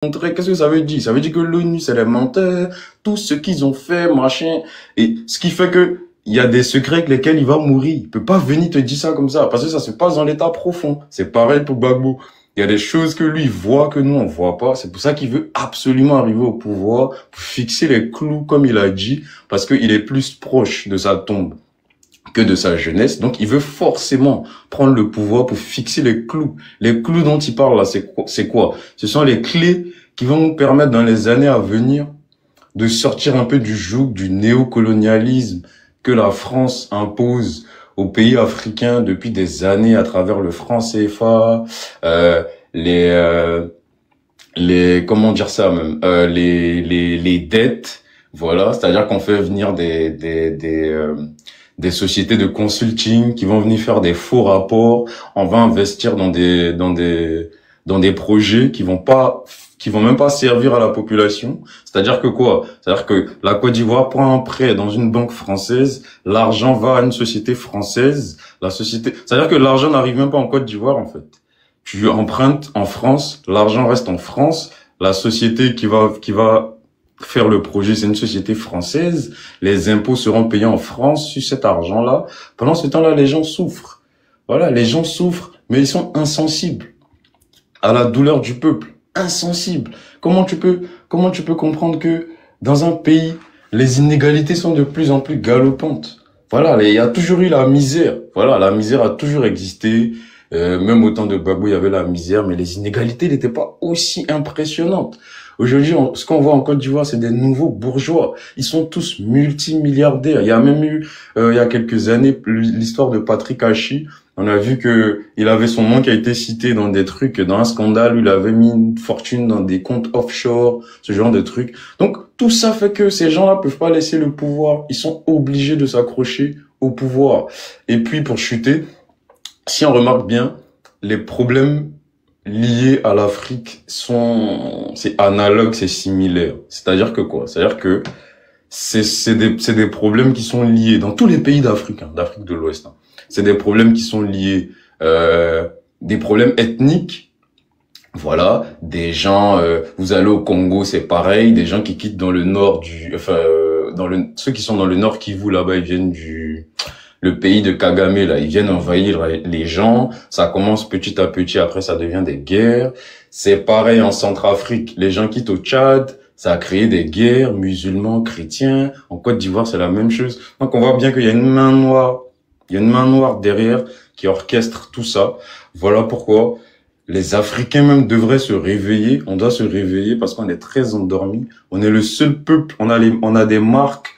montrer, qu'est-ce que ça veut dire? Ça veut dire que l'ONU, c'est les menteurs, tout ce qu'ils ont fait, machin. Et ce qui fait que il y a des secrets avec lesquels il va mourir. Il peut pas venir te dire ça comme ça, parce que ça se passe dans l'état profond. C'est pareil pour Gbagbo. Il y a des choses que lui voit que nous on voit pas. C'est pour ça qu'il veut absolument arriver au pouvoir pour fixer les clous comme il a dit, parce qu'il est plus proche de sa tombe que de sa jeunesse. Donc, il veut forcément prendre le pouvoir pour fixer les clous. Les clous dont il parle là, c'est quoi? Ce sont les clés qui vont nous permettre dans les années à venir de sortir un peu du joug du néocolonialisme que la France impose aux pays africains depuis des années à travers le franc CFA, comment dire ça même, les dettes, voilà, c'est-à-dire qu'on fait venir des sociétés de consulting qui vont venir faire des faux rapports. On va investir dans des projets qui vont même pas servir à la population. C'est-à-dire que quoi? C'est-à-dire que la Côte d'Ivoire prend un prêt dans une banque française, l'argent va à une société française, c'est-à-dire que l'argent n'arrive même pas en Côte d'Ivoire, en fait. Tu empruntes en France, l'argent reste en France, la société qui va faire le projet, c'est une société française, les impôts seront payés en France sur cet argent-là. Pendant ce temps-là, les gens souffrent. Voilà, les gens souffrent, mais ils sont insensibles à la douleur du peuple. Insensibles. Comment tu peux comprendre que dans un pays, les inégalités sont de plus en plus galopantes? Voilà, il y a toujours eu la misère. Voilà, la misère a toujours existé. Même au temps de Gbagbo, il y avait la misère, mais les inégalités n'étaient pas aussi impressionnantes. Aujourd'hui, ce qu'on voit en Côte d'Ivoire, c'est des nouveaux bourgeois. Ils sont tous multimilliardaires. Il y a même eu, il y a quelques années, l'histoire de Patrick Hachi. On a vu que il avait son nom qui a été cité dans des trucs, dans un scandale où il avait mis une fortune dans des comptes offshore, ce genre de trucs. Donc, tout ça fait que ces gens-là peuvent pas laisser le pouvoir. Ils sont obligés de s'accrocher au pouvoir. Et puis, pour chuter, si on remarque bien, les problèmes liés à l'Afrique c'est analogue, c'est similaire. C'est-à-dire que quoi? C'est-à-dire que c'est des problèmes qui sont liés dans tous les pays d'Afrique, hein, d'Afrique de l'Ouest, hein. C'est des problèmes qui sont liés, des problèmes ethniques. Voilà, des gens, vous allez au Congo, c'est pareil, des gens qui quittent dans le nord ceux qui sont dans le nord Kivu, là-bas, ils viennent le pays de Kagame, là, ils viennent envahir les gens, ça commence petit à petit, après ça devient des guerres. C'est pareil en Centrafrique, les gens quittent au Tchad, ça a créé des guerres, musulmans, chrétiens. En Côte d'Ivoire, c'est la même chose. Donc on voit bien qu'il y a une main noire derrière qui orchestre tout ça. Voilà pourquoi les Africains même devraient se réveiller. On doit se réveiller parce qu'on est très endormis. On est le seul peuple, on a des marques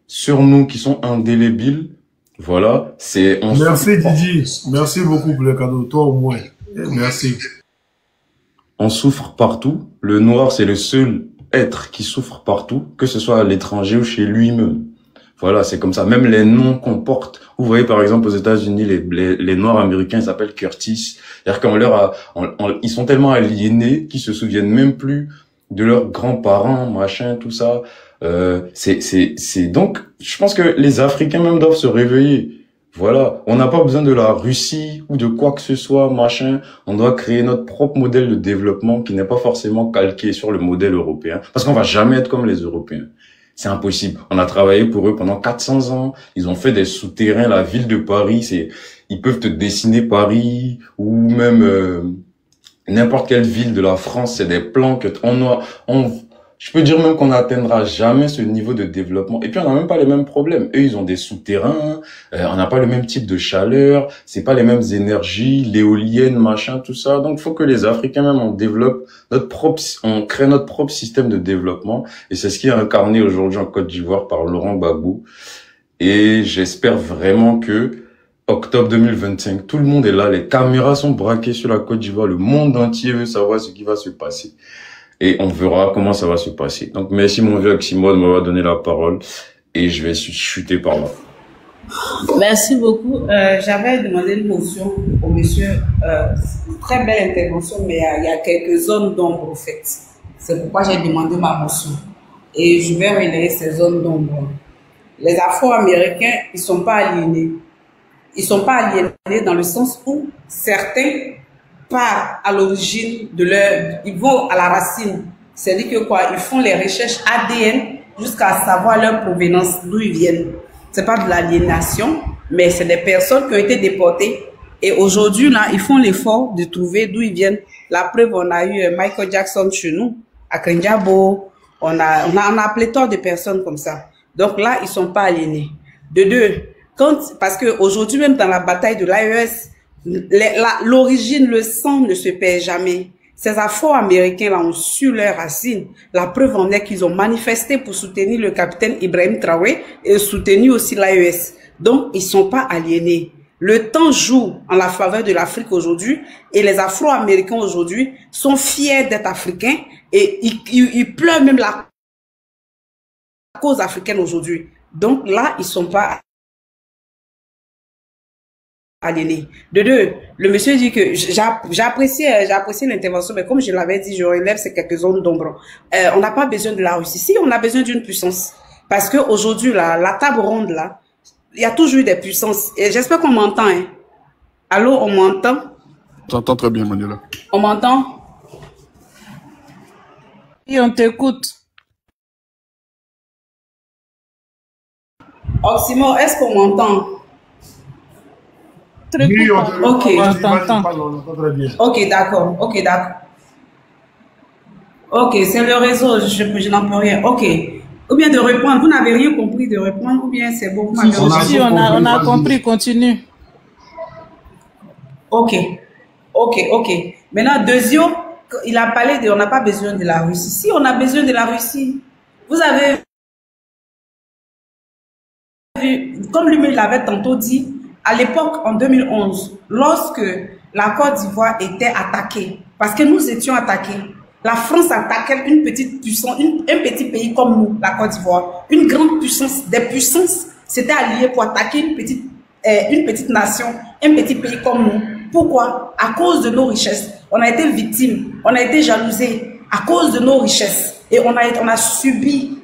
sur nous qui sont indélébiles. Voilà, Merci Didier, merci beaucoup pour le cadeau, toi au moins. Merci. On souffre partout. Le noir, c'est le seul être qui souffre partout, que ce soit à l'étranger ou chez lui-même. Voilà, c'est comme ça. Même les noms qu'on porte. Vous voyez, par exemple, aux États-Unis, les Noirs américains, ils s'appellent Curtis. C'est-à-dire ils sont tellement aliénés qu'ils se souviennent même plus de leurs grands-parents, machin, tout ça. Donc, je pense que les Africains même doivent se réveiller. Voilà. On n'a pas besoin de la Russie ou de quoi que ce soit, machin. On doit créer notre propre modèle de développement qui n'est pas forcément calqué sur le modèle européen. Parce qu'on va jamais être comme les Européens. C'est impossible. On a travaillé pour eux pendant 400 ans. Ils ont fait des souterrains. La ville de Paris, ils peuvent te dessiner Paris ou même n'importe quelle ville de la France. C'est des plans je peux dire même qu'on n'atteindra jamais ce niveau de développement. Et puis, on n'a même pas les mêmes problèmes. Eux, ils ont des souterrains, on n'a pas le même type de chaleur, c'est pas les mêmes énergies, l'éolienne, machin, tout ça. Donc, il faut que les Africains même, on crée notre propre système de développement. Et c'est ce qui est incarné aujourd'hui en Côte d'Ivoire par Laurent Gbagbo. Et j'espère vraiment que octobre 2025, tout le monde est là, les caméras sont braquées sur la Côte d'Ivoire, le monde entier veut savoir ce qui va se passer. Et on verra comment ça va se passer. Donc, merci mon vieux Oxymode de m'avoir donné la parole et je vais chuter par là. Merci beaucoup. J'avais demandé une motion au monsieur. Très belle intervention, mais il y a quelques zones d'ombre, en fait. C'est pourquoi j'ai demandé ma motion. Et je vais relayer ces zones d'ombre. Les Afro-Américains, ils sont pas aliénés. Ils sont pas aliénés dans le sens où certains part à l'origine de leur... Ils vont à la racine. C'est-à-dire que quoi? Ils font les recherches ADN jusqu'à savoir leur provenance, d'où ils viennent. C'est pas de l'aliénation, mais c'est des personnes qui ont été déportées. Et aujourd'hui, là, ils font l'effort de trouver d'où ils viennent. La preuve, on a eu Michael Jackson chez nous, à Krenjabo. On a pléthore de personnes comme ça. Donc là, ils sont pas aliénés. De deux, parce que aujourd'hui, même dans la bataille de l'AES, l'origine, le sang ne se perd jamais. Ces Afro-Américains-là ont su leurs racines. La preuve en est qu'ils ont manifesté pour soutenir le capitaine Ibrahim Traoré et soutenu aussi l'AES. Donc, ils sont pas aliénés. Le temps joue en la faveur de l'Afrique aujourd'hui et les Afro-Américains aujourd'hui sont fiers d'être africains et ils pleurent même la cause africaine aujourd'hui. Donc là, ils sont pas aliénés. De deux, le monsieur dit que j'ai apprécié l'intervention, mais comme je l'avais dit, je relève ces quelques zones d'ombre. On n'a pas besoin de la Russie. Si on a besoin d'une puissance, parce que aujourd'hui la table ronde là, il y a toujours eu des puissances. Et j'espère qu'on m'entend. Hein. Allô, on m'entend? T'entends très bien, Manuela. On m'entend? Oui, on t'écoute. Oxymore, est-ce qu'on m'entend? Très oui, ok, on t'entend très bien. Ok, d'accord. Ok, d'accord. Ok, c'est le réseau, je n'en peux rien. Ok. Ou bien de répondre, vous n'avez rien compris de répondre, ou bien c'est bon. Si, on a compris, continue. Ok. Maintenant, deuxième, il a parlé de, on n'a pas besoin de la Russie. Si on a besoin de la Russie, vous avez vu, comme lui l'avait tantôt dit, à l'époque, en 2011, lorsque la Côte d'Ivoire était attaquée, parce que nous étions attaqués, la France attaquait une petite puissance, un petit pays comme nous, la Côte d'Ivoire, une grande puissance, des puissances s'étaient alliées pour attaquer une petite nation, un petit pays comme nous. Pourquoi? À cause de nos richesses. On a été victimes, on a été jalousés à cause de nos richesses. Et on a subi.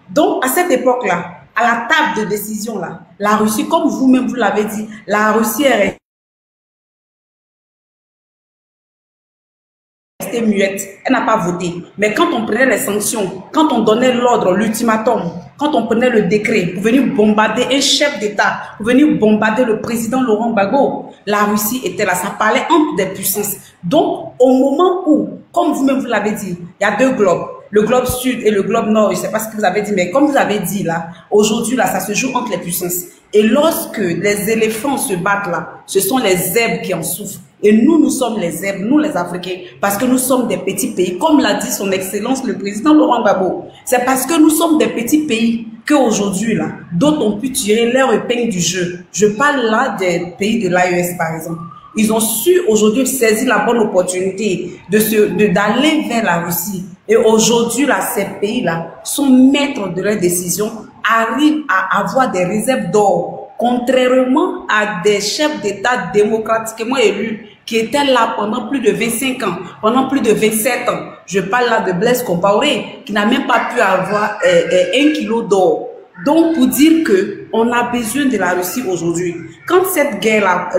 Donc, à cette époque-là, à la table de décision, là, la Russie, comme vous-même vous l'avez dit, la Russie est muette, elle n'a pas voté. Mais quand on prenait les sanctions, quand on donnait l'ordre, l'ultimatum, quand on prenait le décret pour venir bombarder un chef d'État, pour venir bombarder le président Laurent Gbagbo, la Russie était là, ça parlait entre des puissances. Donc, au moment où, comme vous-même vous l'avez dit, il y a deux globes, le globe sud et le globe nord, je ne sais pas ce que vous avez dit, mais comme vous avez dit là, aujourd'hui là, ça se joue entre les puissances. Et lorsque les éléphants se battent là, ce sont les zèbres qui en souffrent. Et nous sommes les zèbres, nous les Africains, parce que nous sommes des petits pays, comme l'a dit son Excellence le président Laurent Gbagbo. C'est parce que nous sommes des petits pays qu'aujourd'hui là, d'autres ont pu tirer leur épingle du jeu. Je parle là des pays de l'AES par exemple. Ils ont su aujourd'hui saisir la bonne opportunité d'aller vers la Russie. Et aujourd'hui, là, ces pays-là sont maîtres de leurs décisions, arrivent à avoir des réserves d'or, contrairement à des chefs d'État démocratiquement élus qui étaient là pendant plus de 25 ans, pendant plus de 27 ans. Je parle là de Blaise Compaoré, qui n'a même pas pu avoir 1 kilo d'or. Donc, pour dire que on a besoin de la Russie aujourd'hui. Quand cette guerre-là,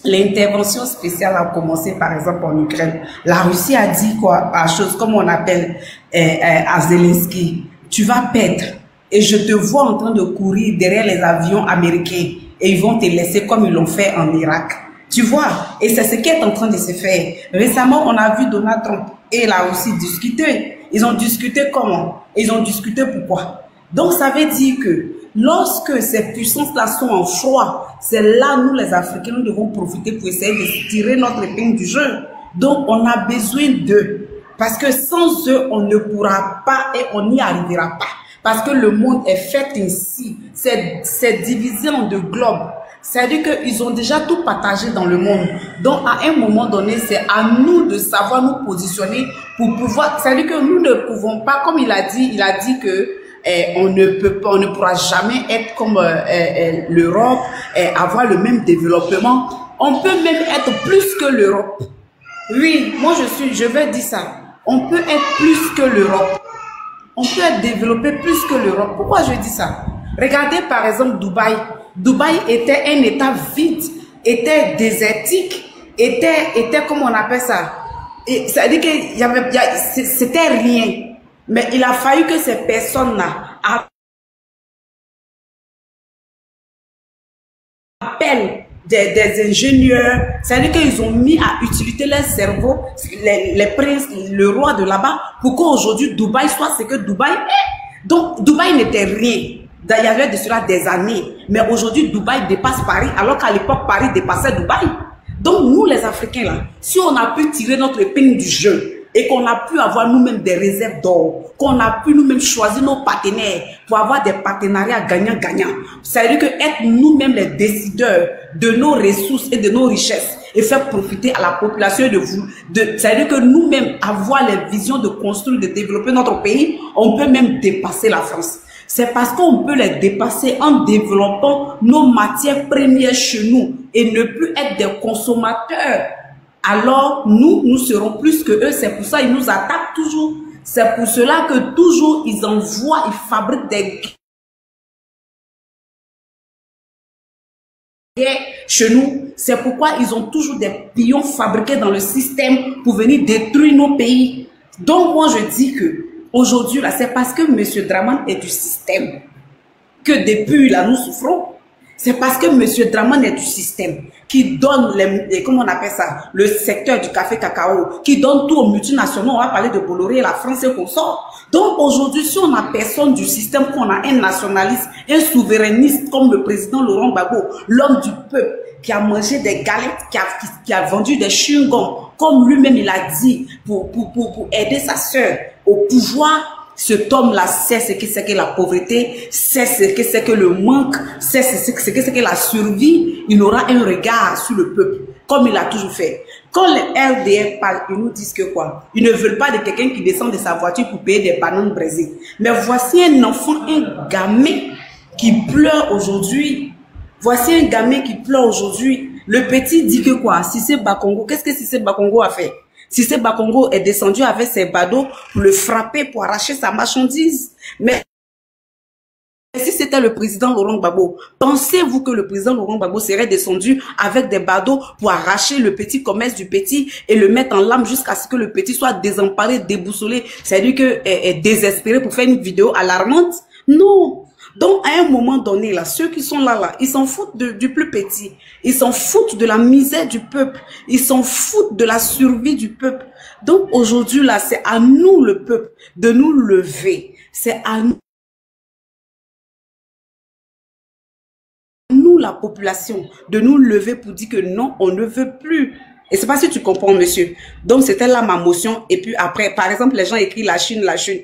l'intervention spéciale a commencé, par exemple, en Ukraine. La Russie a dit quoi, à chose comme on appelle à Zelensky, tu vas perdre et je te vois en train de courir derrière les avions américains et ils vont te laisser comme ils l'ont fait en Irak. Tu vois, et c'est ce qui est en train de se faire. Récemment, on a vu Donald Trump et la Russie discuter. Ils ont discuté comment? Ils ont discuté pourquoi? Donc, ça veut dire que lorsque ces puissances-là sont en froid, c'est là, nous les Africains, nous devons profiter pour essayer de tirer notre épingle du jeu. Donc, on a besoin d'eux. Parce que sans eux, on ne pourra pas et on n'y arrivera pas. Parce que le monde est fait ainsi. C'est divisé en deux globes. C'est-à-dire qu'ils ont déjà tout partagé dans le monde. Donc, à un moment donné, c'est à nous de savoir nous positionner pour pouvoir... C'est-à-dire que nous ne pouvons pas, comme il a dit que on ne pourra jamais être comme l'Europe, avoir le même développement. On peut même être plus que l'Europe. Oui, moi je vais dire ça. On peut être plus que l'Europe. On peut être développé plus que l'Europe. Pourquoi je dis ça? Regardez par exemple Dubaï. Dubaï était un état vide, était désertique, était comme on appelle ça. Et ça veut dire que c'était rien. Mais il a fallu que ces personnes-là appellent des ingénieurs. Ça veut dire qu'ils ont mis à utiliser leur cerveau, les princes, le roi de là-bas, pour qu'aujourd'hui Dubaï soit ce que Dubaï est. Donc Dubaï n'était rien. Il y avait de cela des années. Mais aujourd'hui Dubaï dépasse Paris, alors qu'à l'époque Paris dépassait Dubaï. Donc nous les Africains là, si on a pu tirer notre épingle du jeu et qu'on a pu avoir nous-mêmes des réserves d'or, qu'on a pu nous-mêmes choisir nos partenaires pour avoir des partenariats gagnant-gagnant, ça veut dire que être nous-mêmes les décideurs de nos ressources et de nos richesses et faire profiter à la population de vous, ça veut dire que nous-mêmes avoir les visions de construire, de développer notre pays, on peut même dépasser la France. C'est parce qu'on peut les dépasser en développant nos matières premières chez nous et ne plus être des consommateurs. Alors, nous serons plus que eux. C'est pour ça qu'ils nous attaquent toujours. C'est pour cela que toujours ils envoient, ils fabriquent des guerres chez nous. C'est pourquoi ils ont toujours des pions fabriqués dans le système pour venir détruire nos pays. Donc, moi, je dis que aujourd'hui, là, c'est parce que M. Draman est du système que depuis là, nous souffrons. C'est parce que M. Draman est du système qui donne comment on appelle ça, le secteur du café cacao, qui donne tout aux multinationaux. On va parler de Bolloré et la France et qu'on sort. Donc aujourd'hui, si on n'a personne du système, qu'on a un nationaliste, un souverainiste comme le président Laurent Gbagbo, l'homme du peuple, qui a mangé des galettes, qui a vendu des chewing-gums, comme lui-même il a dit, pour aider sa sœur au pouvoir. Cet homme-là sait ce que c'est que la pauvreté, sait ce que c'est que le manque, sait ce que c'est que la survie. Il aura un regard sur le peuple, comme il a toujours fait. Quand les RDR parlent, ils nous disent que quoi? Ils ne veulent pas de quelqu'un qui descend de sa voiture pour payer des bananes au Brésil. Mais voici un enfant, un gamin qui pleure aujourd'hui. Voici un gamin qui pleure aujourd'hui. Le petit dit que quoi? Cissé Bakongo, qu'est-ce que Cissé Bakongo a fait? Cissé Bakongo est descendu avec ses badauds pour le frapper, pour arracher sa marchandise. Mais si c'était le président Laurent Gbagbo, pensez-vous que le président Laurent Gbagbo serait descendu avec des badauds pour arracher le petit commerce du petit et le mettre en lame jusqu'à ce que le petit soit désemparé, déboussolé, c'est-à-dire que est désespéré pour faire une vidéo alarmante? Non. Donc, à un moment donné, là, ceux qui sont là, ils s'en foutent du plus petit. Ils s'en foutent de la misère du peuple. Ils s'en foutent de la survie du peuple. Donc, aujourd'hui, là, c'est à nous, le peuple, de nous lever. C'est à nous, la population, de nous lever pour dire que non, on ne veut plus. Et c'est pas si tu comprends, monsieur. Donc, c'était là ma motion. Et puis après, par exemple, les gens écrivent la Chine, la Chine.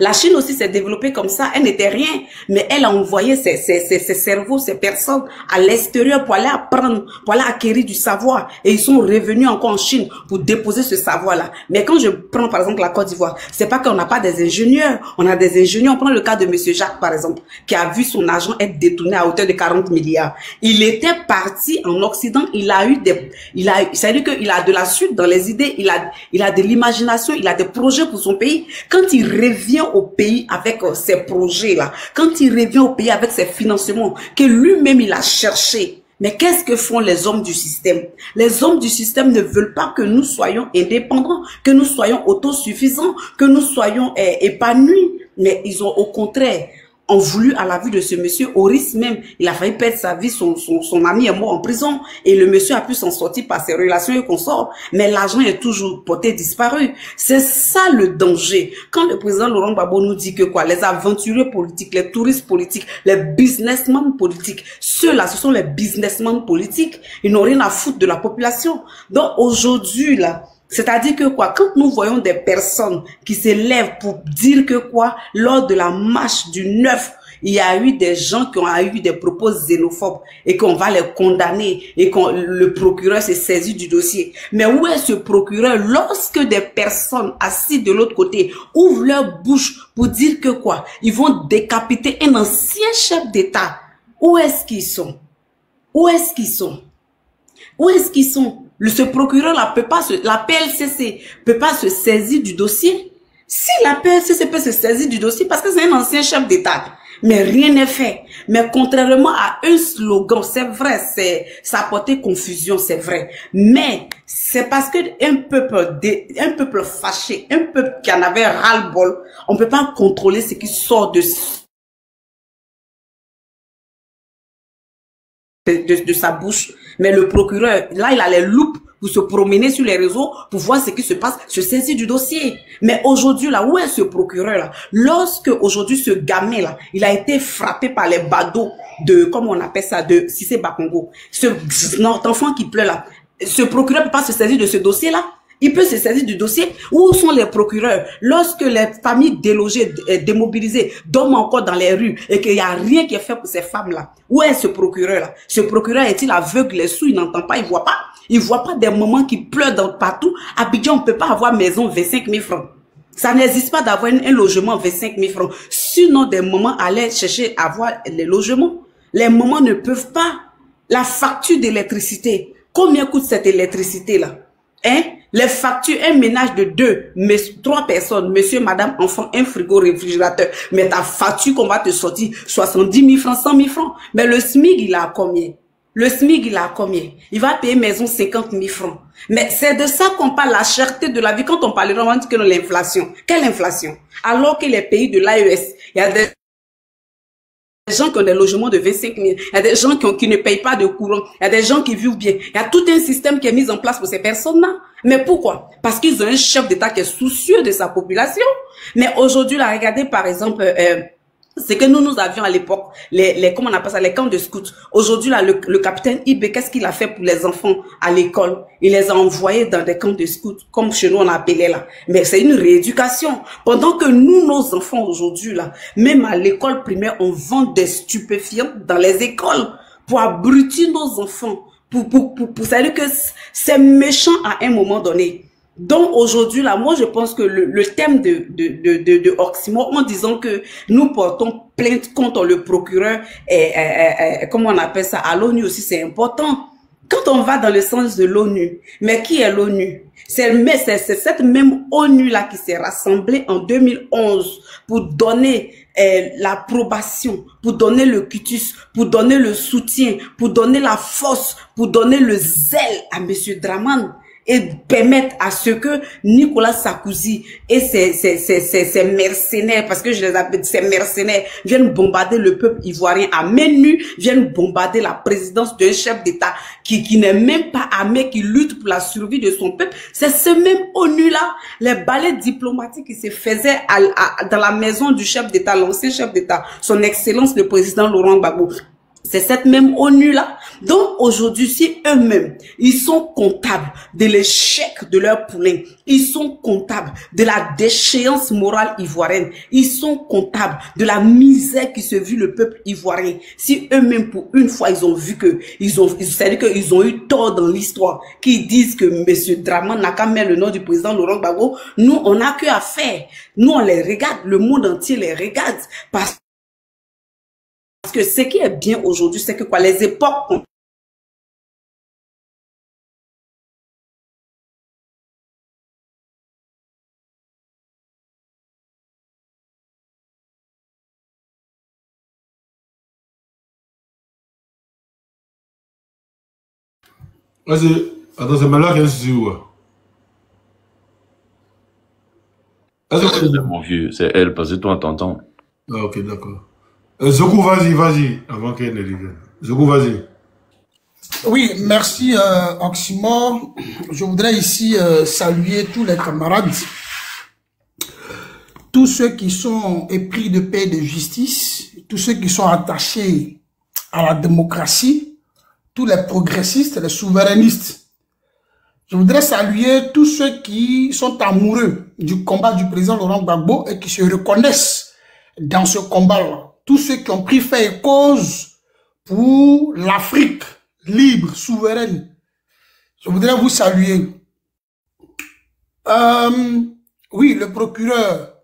La Chine aussi s'est développée comme ça, elle n'était rien, mais elle a envoyé ses cerveaux, ses personnes à l'extérieur pour aller apprendre, pour aller acquérir du savoir. Et ils sont revenus encore en Chine pour déposer ce savoir-là. Mais quand je prends par exemple la Côte d'Ivoire, c'est pas qu'on n'a pas des ingénieurs, on a des ingénieurs. On prend le cas de monsieur Jacques par exemple, qui a vu son argent être détourné à hauteur de 40 milliards. Il était parti en Occident, il a eu c'est-à-dire qu'il a de la suite dans les idées, il a de l'imagination, il a des projets pour son pays. Quand il revient au pays avec ses projets-là, quand il revient au pays avec ses financements que lui-même il a cherché. Mais qu'est-ce que font les hommes du système? Les hommes du système ne veulent pas que nous soyons indépendants, que nous soyons autosuffisants, que nous soyons épanouis. Mais ils ont au contraire ont voulu à la vue de ce monsieur, au risque même, il a failli perdre sa vie, son ami est mort en prison et le monsieur a pu s'en sortir par ses relations et consorts, mais l'argent est toujours porté disparu. C'est ça le danger. Quand le président Laurent Gbagbo nous dit que quoi, les aventuriers politiques, les touristes politiques, les businessmen politiques, ceux-là, ce sont les businessmen politiques, ils n'ont rien à foutre de la population. Donc aujourd'hui là, c'est-à-dire que quoi, quand nous voyons des personnes qui se lèvent pour dire que quoi, lors de la marche du 9, il y a eu des gens qui ont eu des propos xénophobes et qu'on va les condamner et que le procureur s'est saisi du dossier. Mais où est ce procureur lorsque des personnes assises de l'autre côté ouvrent leur bouche pour dire que quoi, ils vont décapiter un ancien chef d'État? Où est-ce qu'ils sont? Où est-ce qu'ils sont? Où est-ce qu'ils sont? Ce procureur-là peut pas la PLCC peut pas se saisir du dossier. Si la PSC peut se saisir du dossier, parce que c'est un ancien chef d'État, mais rien n'est fait. Mais contrairement à un slogan, c'est vrai, ça a porté confusion, c'est vrai. Mais c'est parce que un peuple fâché, un peuple qui en avait ras-le-bol, on peut pas contrôler ce qui sort de sa bouche. Mais le procureur, là, il a les loupes pour se promener sur les réseaux, pour voir ce qui se passe, se saisir du dossier. Mais aujourd'hui, là, où est ce procureur-là? Lorsque, aujourd'hui, ce gamin-là, il a été frappé par les badauds de, comment on appelle ça, de Cissé Bakongo. Notre enfant qui pleure là, ce procureur peut pas se saisir de ce dossier-là? Il peut se saisir du dossier. Où sont les procureurs? Lorsque les familles délogées, démobilisées, dorment encore dans les rues et qu'il n'y a rien qui est fait pour ces femmes-là. Où est ce procureur-là? Ce procureur est-il aveugle, les sous, il n'entend pas, il voit pas? Il voit pas des moments qui pleurent partout. À Abidjan, on peut pas avoir maison 25 000 francs. Ça n'existe pas d'avoir un logement 25 000 francs. Sinon, des moments allaient chercher à avoir les logements. Les moments ne peuvent pas. La facture d'électricité. Combien coûte cette électricité-là? Hein? Les factures, un ménage de 3 personnes, monsieur, madame, enfant, un frigo, réfrigérateur. Mais ta facture qu'on va te sortir 70 000 francs, 100 000 francs. Mais le SMIC, il a combien? Le SMIC, il a combien? Il va payer maison 50 000 francs. Mais c'est de ça qu'on parle, la cherté de la vie. Quand on parlera, on va dire que l'inflation. Quelle inflation? Alors que les pays de l'AES, il y a des gens qui ont des logements de 25 000. Il y a des gens qui ne payent pas de courant. Il y a des gens qui vivent bien. Il y a tout un système qui est mis en place pour ces personnes-là. Mais pourquoi? Parce qu'ils ont un chef d'État qui est soucieux de sa population. Mais aujourd'hui, là, regardez par exemple, c'est que nous avions à l'époque, comment on appelle ça, les camps de scouts. Aujourd'hui, là, le capitaine Ibe, qu'est-ce qu'il a fait pour les enfants à l'école? Il les a envoyés dans des camps de scouts, comme chez nous on appelait là. Mais c'est une rééducation. Pendant que nous, nos enfants aujourd'hui, là, même à l'école primaire, on vend des stupéfiants dans les écoles pour abrutir nos enfants. Pour savoir que c'est méchant à un moment donné. Donc aujourd'hui là, moi je pense que le thème de Oxymore, en disant que nous portons plainte contre le procureur, comment on appelle ça, à l'ONU aussi, c'est important. Quand on va dans le sens de l'ONU, mais qui est l'ONU? C'est cette même ONU là qui s'est rassemblée en 2011 pour donner l'approbation, pour donner le quitus, pour donner le soutien, pour donner la force, pour donner le zèle à monsieur Draman et permettre à ce que Nicolas Sarkozy et ses mercenaires, parce que je les appelle ces mercenaires, viennent bombarder le peuple ivoirien à main nue, viennent bombarder la présidence d'un chef d'État qui n'est même pas armé, qui lutte pour la survie de son peuple. C'est ce même ONU-là, les balais diplomatiques qui se faisaient dans la maison du chef d'État, l'ancien chef d'État, son excellence le président Laurent Gbagbo. C'est cette même ONU-là. Donc, aujourd'hui, si eux-mêmes, ils sont comptables de l'échec de leur poulain, ils sont comptables de la déchéance morale ivoirienne, ils sont comptables de la misère qui se vit le peuple ivoirien. Si eux-mêmes, pour une fois, ils ont vu que, c'est-à-dire qu'ils ont eu tort dans l'histoire, qu'ils disent que M. Draman n'a qu'à mettre le nom du président Laurent Gbagbo, nous, on n'a qu'à faire. Nous, on les regarde, le monde entier les regarde, parce que ce qui est bien aujourd'hui, c'est que quoi, les époques Vas-y, attends, c'est maintenant qu'elle se dit où? Mon vieux, c'est elle, parce que toi, t'entends. Ah, ok, d'accord. Zoku, vas-y, avant qu'elle ne revienne. Zoku, vas-y. Oui, merci Oxymore. Je voudrais ici saluer tous les camarades, tous ceux qui sont épris de paix et de justice, tous ceux qui sont attachés à la démocratie, tous les progressistes, les souverainistes. Je voudrais saluer tous ceux qui sont amoureux du combat du président Laurent Gbagbo et qui se reconnaissent dans ce combat-là. Tous ceux qui ont pris fait et cause pour l'Afrique libre, souveraine. Je voudrais vous saluer. Oui, le procureur,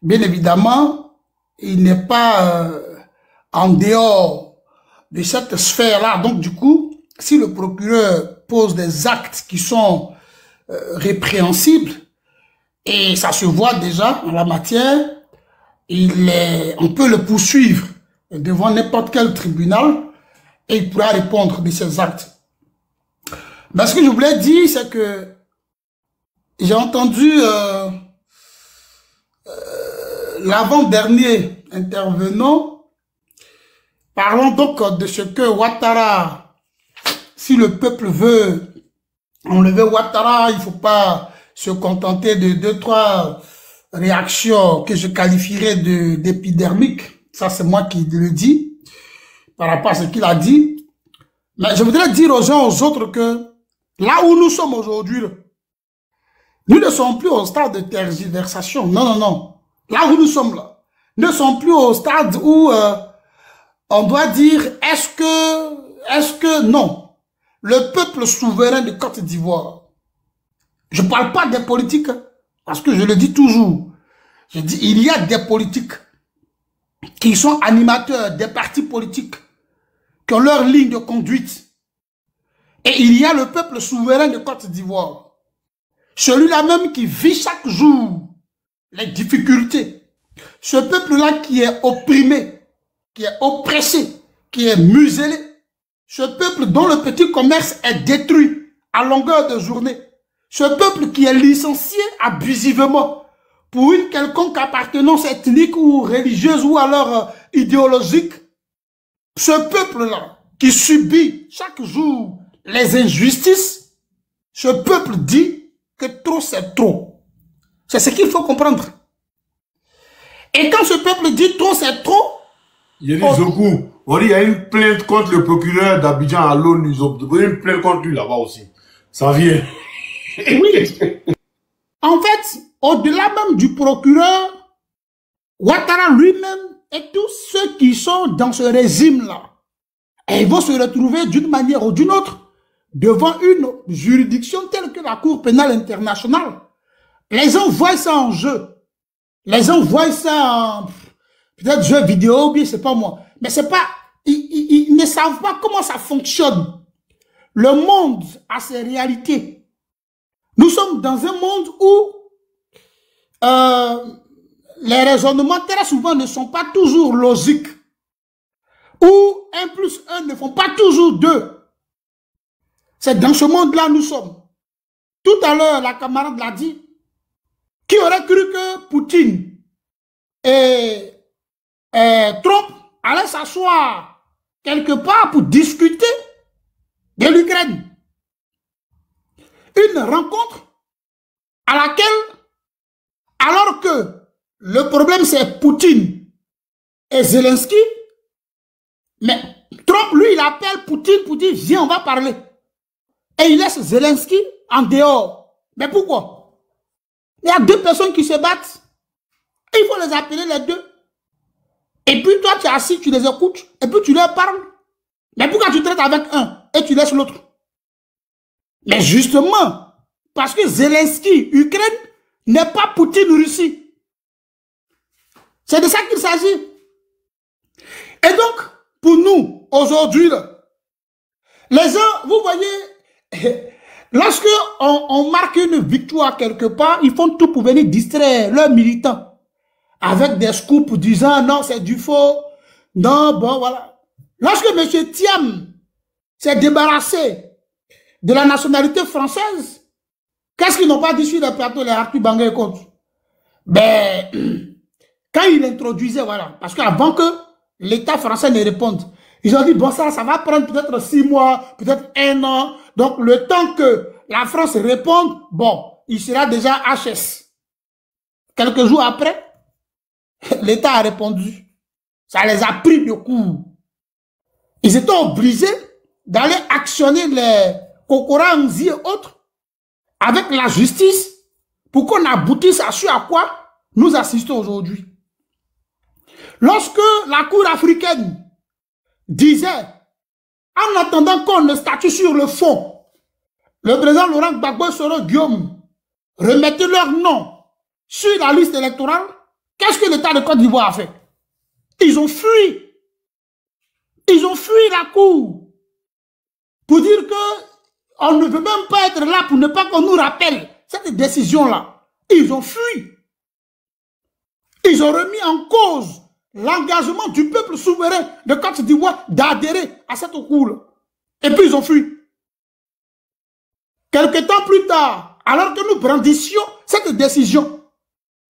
bien évidemment, il n'est pas en dehors de cette sphère-là. Donc, du coup, si le procureur pose des actes qui sont répréhensibles, Et ça se voit déjà en la matière. On peut le poursuivre devant n'importe quel tribunal et il pourra répondre de ses actes. Mais ce que je voulais dire, c'est que j'ai entendu l'avant-dernier intervenant parlant donc de ce que Ouattara, si le peuple veut enlever Ouattara, il ne faut pas se contenter de 2-3 réactions que je qualifierais d'épidermiques. Ça, c'est moi qui le dis par rapport à ce qu'il a dit. Mais je voudrais dire aux gens, aux autres que là où nous sommes aujourd'hui, nous ne sommes plus au stade de tergiversation. Non, non, non. Là où nous sommes là, nous ne sommes plus au stade où on doit dire est-ce que non. Le peuple souverain de Côte d'Ivoire, je ne parle pas des politiques, parce que je le dis toujours. Je dis il y a des politiques qui sont animateurs des partis politiques, qui ont leur ligne de conduite. Et il y a le peuple souverain de Côte d'Ivoire. Celui-là même qui vit chaque jour les difficultés. Ce peuple-là qui est opprimé, qui est oppressé, qui est muselé. Ce peuple dont le petit commerce est détruit à longueur de journée. Ce peuple qui est licencié abusivement pour une quelconque appartenance ethnique ou religieuse ou alors idéologique. Ce peuple-là qui subit chaque jour les injustices, ce peuple dit que trop c'est trop. C'est ce qu'il faut comprendre. Et quand ce peuple dit trop c'est trop, il y a Zoku, on dit il y a une plainte contre le procureur d'Abidjan à l'ONU. Il y a une plainte contre lui là-bas aussi. Ça vient. Oui. En fait, au-delà même du procureur, Ouattara lui-même et tous ceux qui sont dans ce régime-là, ils vont se retrouver d'une manière ou d'une autre devant une juridiction telle que la Cour pénale internationale. Les gens voient ça en jeu. Les gens voient ça en peut-être jeu vidéo, ou bien c'est pas moi. Mais c'est pas, ils ne savent pas comment ça fonctionne. Le monde a ses réalités. Nous sommes dans un monde où les raisonnements très souvent ne sont pas toujours logiques. Où 1 plus 1 ne font pas toujours 2. C'est dans ce monde-là nous sommes. Tout à l'heure, la camarade l'a dit. Qui aurait cru que Poutine et Trump allaient s'asseoir quelque part pour discuter de l'Ukraine? Une rencontre à laquelle, alors que le problème c'est Poutine et Zelensky, mais Trump, lui, il appelle Poutine pour dire, viens, on va parler. Et il laisse Zelensky en dehors. Mais pourquoi? Il y a 2 personnes qui se battent. Et il faut les appeler les 2. Et puis toi, tu es assis, tu les écoutes. Et puis tu leur parles. Mais pourquoi tu traites avec un et tu laisses l'autre? Mais justement, parce que Zelensky, Ukraine, n'est pas Poutine, Russie. C'est de ça qu'il s'agit. Et donc, pour nous, aujourd'hui, les gens, vous voyez, lorsque on marque une victoire quelque part, ils font tout pour venir distraire leurs militants avec des scoops disant non, c'est du faux, non, bon, voilà. Lorsque M. Thiam s'est débarrassé de la nationalité française, qu'est-ce qu'ils n'ont pas dit sur le plateau, les Arthur Banga et compte? Ben, quand il introduisait, voilà, parce qu'avant que l'État français ne réponde, ils ont dit, bon, ça va prendre peut-être 6 mois, peut-être 1 an. Donc, le temps que la France réponde, bon, il sera déjà HS. Quelques jours après, l'État a répondu. Ça les a pris de court. Ils étaient obligés d'aller actionner les Kokoranzi et autres avec la justice pour qu'on aboutisse à ce à quoi nous assistons aujourd'hui. Lorsque la Cour africaine disait, en attendant qu'on ne statue sur le fond, le président Laurent Gbagbo et Soro Guillaume remettaient leur nom sur la liste électorale, qu'est-ce que l'État de Côte d'Ivoire a fait? Ils ont fui. Ils ont fui la Cour pour dire que on ne veut même pas être là pour ne pas qu'on nous rappelle cette décision-là. Ils ont fui. Ils ont remis en cause l'engagement du peuple souverain de Côte d'Ivoire d'adhérer à cette cour. Et puis ils ont fui. Quelque temps plus tard, alors que nous brandissions cette décision,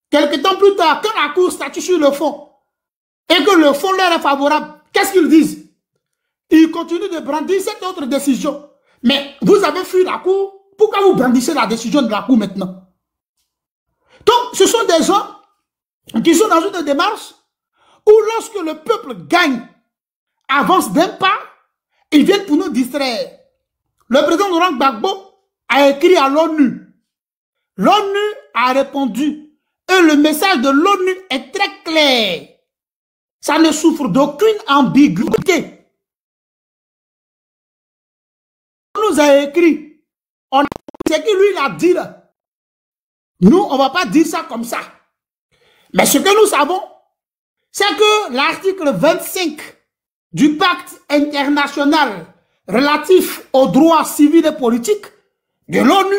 quelque temps plus tard, quand la cour statue sur le fond, et que le fond leur est favorable, qu'est-ce qu'ils disent? Ils continuent de brandir cette autre décision. Mais vous avez fui la cour, pourquoi vous brandissez la décision de la cour maintenant? Donc, ce sont des gens qui sont dans une démarche où lorsque le peuple gagne, avance d'un pas, ils viennent pour nous distraire. Le président Laurent Gbagbo a écrit à l'ONU. L'ONU a répondu. Et le message de l'ONU est très clair. Ça ne souffre d'aucune ambiguïté. On nous a écrit. C'est que lui, il a dit là. Nous, on ne va pas dire ça comme ça. Mais ce que nous savons, c'est que l'article 25 du pacte international relatif aux droits civils et politiques de l'ONU,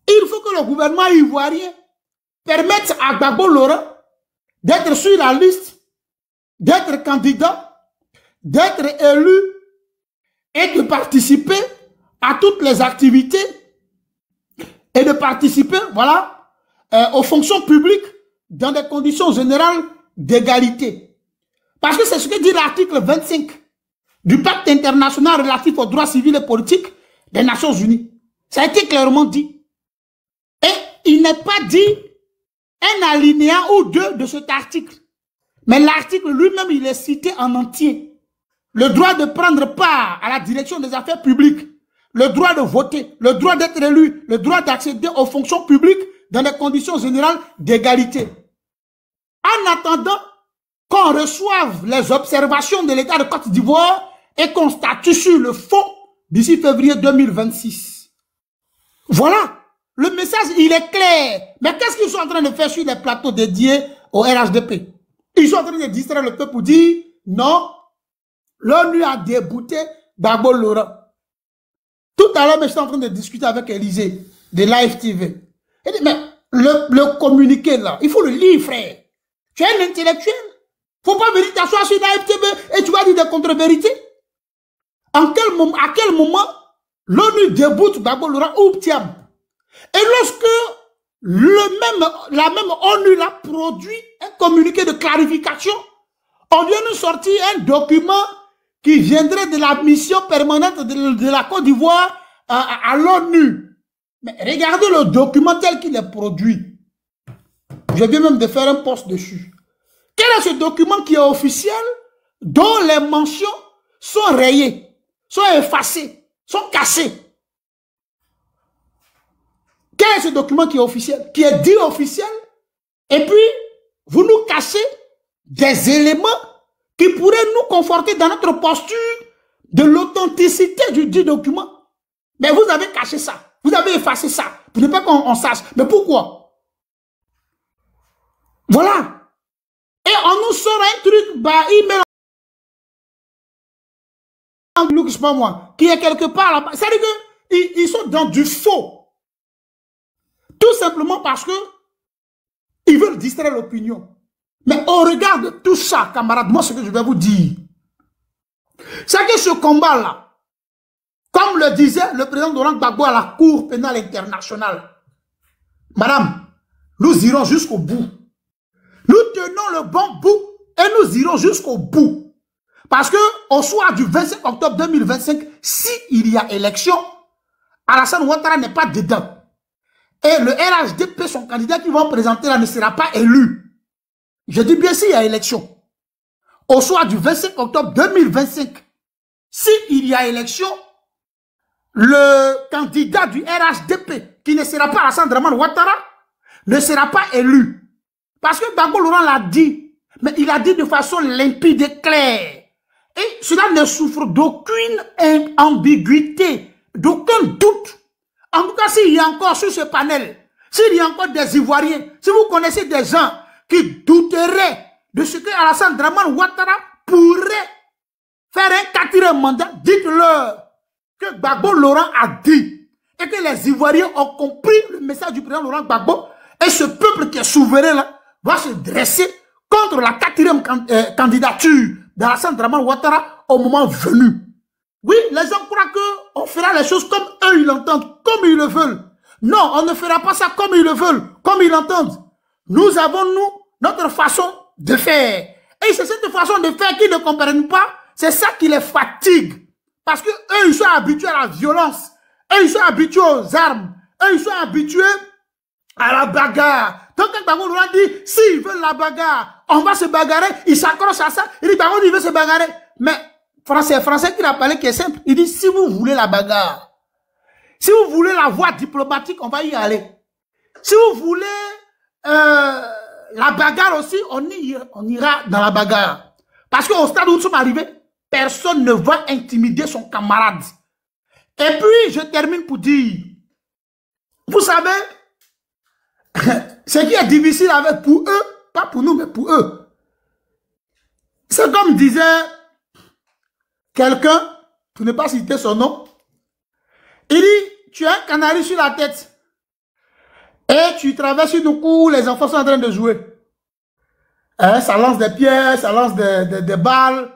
il faut que le gouvernement ivoirien permette à Gbagbo Laurent d'être sur la liste, d'être candidat, d'être élu et de participer à toutes les activités et de participer, voilà, aux fonctions publiques dans des conditions générales d'égalité. Parce que c'est ce que dit l'article 25 du pacte international relatif aux droits civils et politiques des Nations Unies. Ça a été clairement dit. Et il n'est pas dit un alinéa ou deux de cet article. Mais l'article lui-même, il est cité en entier. Le droit de prendre part à la direction des affaires publiques, le droit de voter, le droit d'être élu, le droit d'accéder aux fonctions publiques dans des conditions générales d'égalité. En attendant qu'on reçoive les observations de l'État de Côte d'Ivoire et qu'on statue sur le fond d'ici février 2026. Voilà, le message, il est clair. Mais qu'est-ce qu'ils sont en train de faire sur les plateaux dédiés au RHDP? Ils sont en train de distraire le peuple pour dire, non, l'ONU a débouté Gbagbo Laurent. Tout à l'heure, je suis en train de discuter avec Élysée de Live TV. Il dit, mais le communiqué là, il faut le lire, frère. Tu es un intellectuel. Faut pas venir t'asseoir sur Live TV et tu vas dire des contre-vérités. À quel moment l'ONU déboute Gbagbo Laurent ou Thiam? Et lorsque la même ONU l'a produit un communiqué de clarification, on vient nous sortir un document qui viendrait de la mission permanente de la Côte d'Ivoire à l'ONU. Mais regardez le document tel qu'il est produit. Je viens même de faire un post dessus. Quel est ce document qui est officiel, dont les mentions sont rayées, sont effacées, sont cassées? Quel est ce document qui est officiel, qui est dit officiel, et puis vous nous cachez des éléments qui pourraient nous conforter dans notre posture de l'authenticité du dit document. Mais vous avez caché ça, vous avez effacé ça, pour ne pas qu'on sache. Mais pourquoi? Voilà. Et on nous sort un truc, bah, email, je sais pas moi, qui est quelque part là-bas. C'est-à-dire qu'ils sont dans du faux. Tout simplement parce que ils veulent distraire l'opinion. Mais au regard de tout ça, camarades, moi ce que je vais vous dire, c'est que ce combat-là, comme le disait le président Laurent Gbagbo à la Cour pénale internationale, madame, nous irons jusqu'au bout. Nous tenons le bon bout et nous irons jusqu'au bout. Parce que au soir du 25 octobre 2025, s'il y a élection, Alassane Ouattara n'est pas dedans. Et le RHDP, son candidat qui va présenter là, ne sera pas élu. Je dis bien s'il y a élection. Au soir du 25 octobre 2025, s'il y a élection, le candidat du RHDP, qui ne sera pas Alassane Dramane Ouattara, ne sera pas élu. Parce que Gbagbo Laurent l'a dit, mais il a dit de façon limpide et claire. Et cela ne souffre d'aucune ambiguïté, d'aucun doute. En tout cas, s'il y a encore sur ce panel, s'il y a encore des Ivoiriens, si vous connaissez des gens qui douteraient de ce que Alassane Dramane Ouattara pourrait faire un 4e mandat, dites-leur que Gbagbo Laurent a dit. et que les Ivoiriens ont compris le message du président Laurent Gbagbo, et ce peuple qui est souverain là, va se dresser contre la 4e candidature d'Alassane Dramane Ouattara au moment venu. Oui, les gens croient qu'on fera les choses comme eux ils l'entendent, comme ils le veulent. Non, on ne fera pas ça comme ils le veulent, comme ils l'entendent. Nous avons, nous, notre façon de faire. Et c'est cette façon de faire qu'ils ne comprennent pas, c'est ça qui les fatigue. Parce que eux, ils sont habitués à la violence. Eux, ils sont habitués aux armes. Eux, ils sont habitués à la bagarre. Donc, quand Gbagbo nous a dit, s'ils veulent la bagarre, on va se bagarrer, ils s'accrochent à ça. Il dit, Gbagbo, il veut se bagarrer. Mais, français qui a parlé qui est simple. Il dit, si vous voulez la bagarre, si vous voulez la voie diplomatique, on va y aller. Si vous voulez la bagarre aussi, on ira dans la bagarre. Parce qu'au stade où nous sommes arrivés, personne ne va intimider son camarade. Et puis, je termine pour dire, vous savez, ce qui est difficile avec pour eux, pas pour nous, mais pour eux, c'est comme disait quelqu'un, pour ne pas citer son nom, il dit, tu as un canari sur la tête et tu traverses une cour où les enfants sont en train de jouer. Hein, ça lance des pierres, ça lance des balles.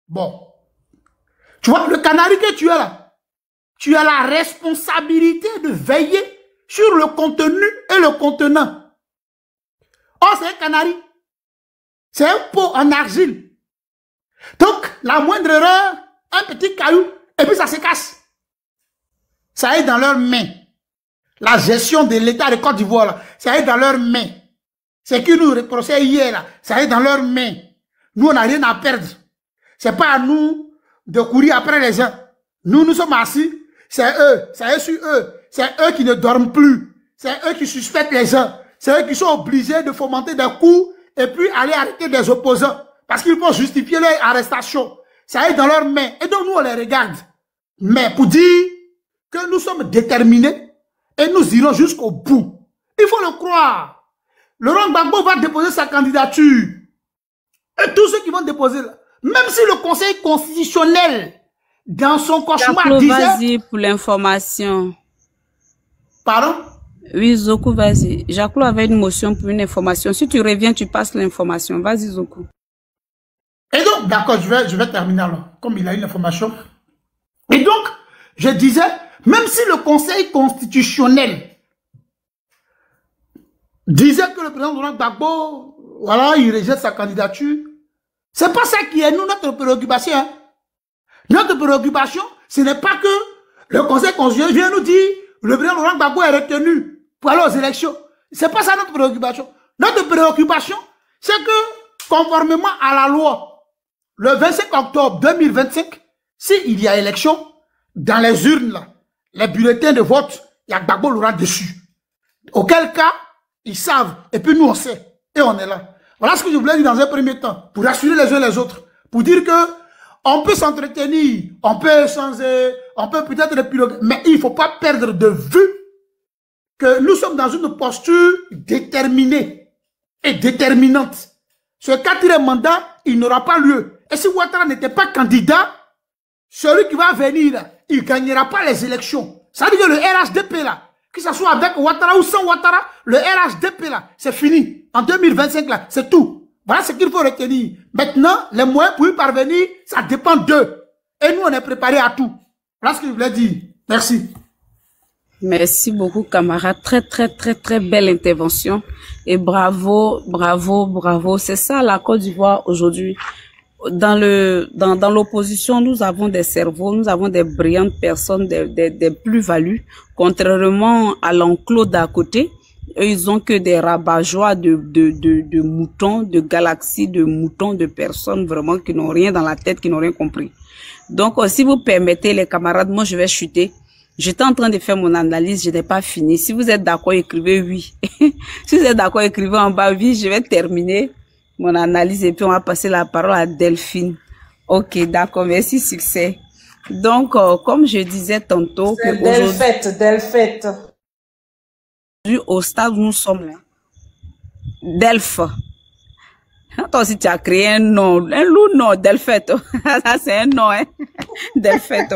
Bon. Tu vois, le canari que tu as là, tu as la responsabilité de veiller sur le contenu et le contenant. Oh, c'est un canari. C'est un pot en argile. Donc, la moindre erreur, un petit caillou, et puis ça se casse. Ça est dans leurs mains. La gestion de l'État de Côte d'Ivoire, là, ça est dans leurs mains. C'est qui nous reprochait hier, là, ça est dans leurs mains. Nous, on n'a rien à perdre. C'est pas à nous de courir après les gens. Nous sommes assis, c'est eux sur eux. C'est eux qui ne dorment plus. C'est eux qui suspectent les gens. C'est eux qui sont obligés de fomenter des coups et puis aller arrêter des opposants. Parce qu'ils vont justifier leur arrestation. Ça est dans leurs mains. Et donc nous, on les regarde. Mais pour dire que nous sommes déterminés et nous irons jusqu'au bout. Il faut le croire. Laurent Gbagbo va déposer sa candidature. Et tous ceux qui vont déposer, même si le Conseil constitutionnel, dans son cauchemar, disait... Vas-y pour l'information. Pardon? Oui, Zoku, vas-y. Jacques avait une motion pour une information. Si tu reviens, tu passes l'information. Vas-y, Zoku. Et donc, d'accord, je vais terminer alors, comme il a une information. Et donc, je disais, même si le Conseil constitutionnel disait que le président Laurent Gbagbo, voilà, il rejette sa candidature, c'est pas ça qui est nous, notre préoccupation. Hein. Notre préoccupation, ce n'est pas que le Conseil constitutionnel vient nous dire le président Laurent Gbagbo est retenu pour aller aux élections. C'est pas ça notre préoccupation. Notre préoccupation, c'est que, conformément à la loi, le 25 octobre 2025, s'il y a élection, dans les urnes, là, les bulletins de vote, il y a Gbagbo Laurent dessus. Auquel cas, ils savent, et puis nous on sait, et on est là. Voilà ce que je voulais dire dans un premier temps, pour rassurer les uns les autres, pour dire que on peut s'entretenir, on peut échanger, on peut peut-être épiloguer, mais il ne faut pas perdre de vue que nous sommes dans une posture déterminée et déterminante. Ce 4e mandat, il n'aura pas lieu. Et si Ouattara n'était pas candidat, celui qui va venir, là, il ne gagnera pas les élections. Ça veut dire que le RHDP, là, que ce soit avec Ouattara ou sans Ouattara, le RHDP, là, c'est fini. En 2025, là, c'est tout. Voilà ce qu'il faut retenir. Maintenant, les moyens pour y parvenir, ça dépend d'eux. Et nous, on est préparés à tout. Voilà ce que je voulais dire. Merci. Merci beaucoup, camarade. Très belle intervention. Et bravo. C'est ça, la Côte d'Ivoire aujourd'hui. Dans l'opposition, nous avons des cerveaux, nous avons des brillantes personnes, des plus-values. Contrairement à l'enclos d'à côté, eux, ils ont que des rabat-joie de moutons, de galaxies, de moutons, de personnes vraiment qui n'ont rien dans la tête, qui n'ont rien compris. Donc, si vous permettez, les camarades, moi, je vais chuter. J'étais en train de faire mon analyse, je n'ai pas fini. Si vous êtes d'accord, écrivez oui. Si vous êtes d'accord, écrivez en bas oui. Je vais terminer mon analyse et puis on va passer la parole à Delphine. Ok, d'accord, merci, succès. Donc, comme je disais tantôt, Delphette. Au stade où nous sommes là, Delphes. Toi aussi, tu as créé un nom, un loup nom, Delphette. Ça, c'est un nom, hein. Delphette.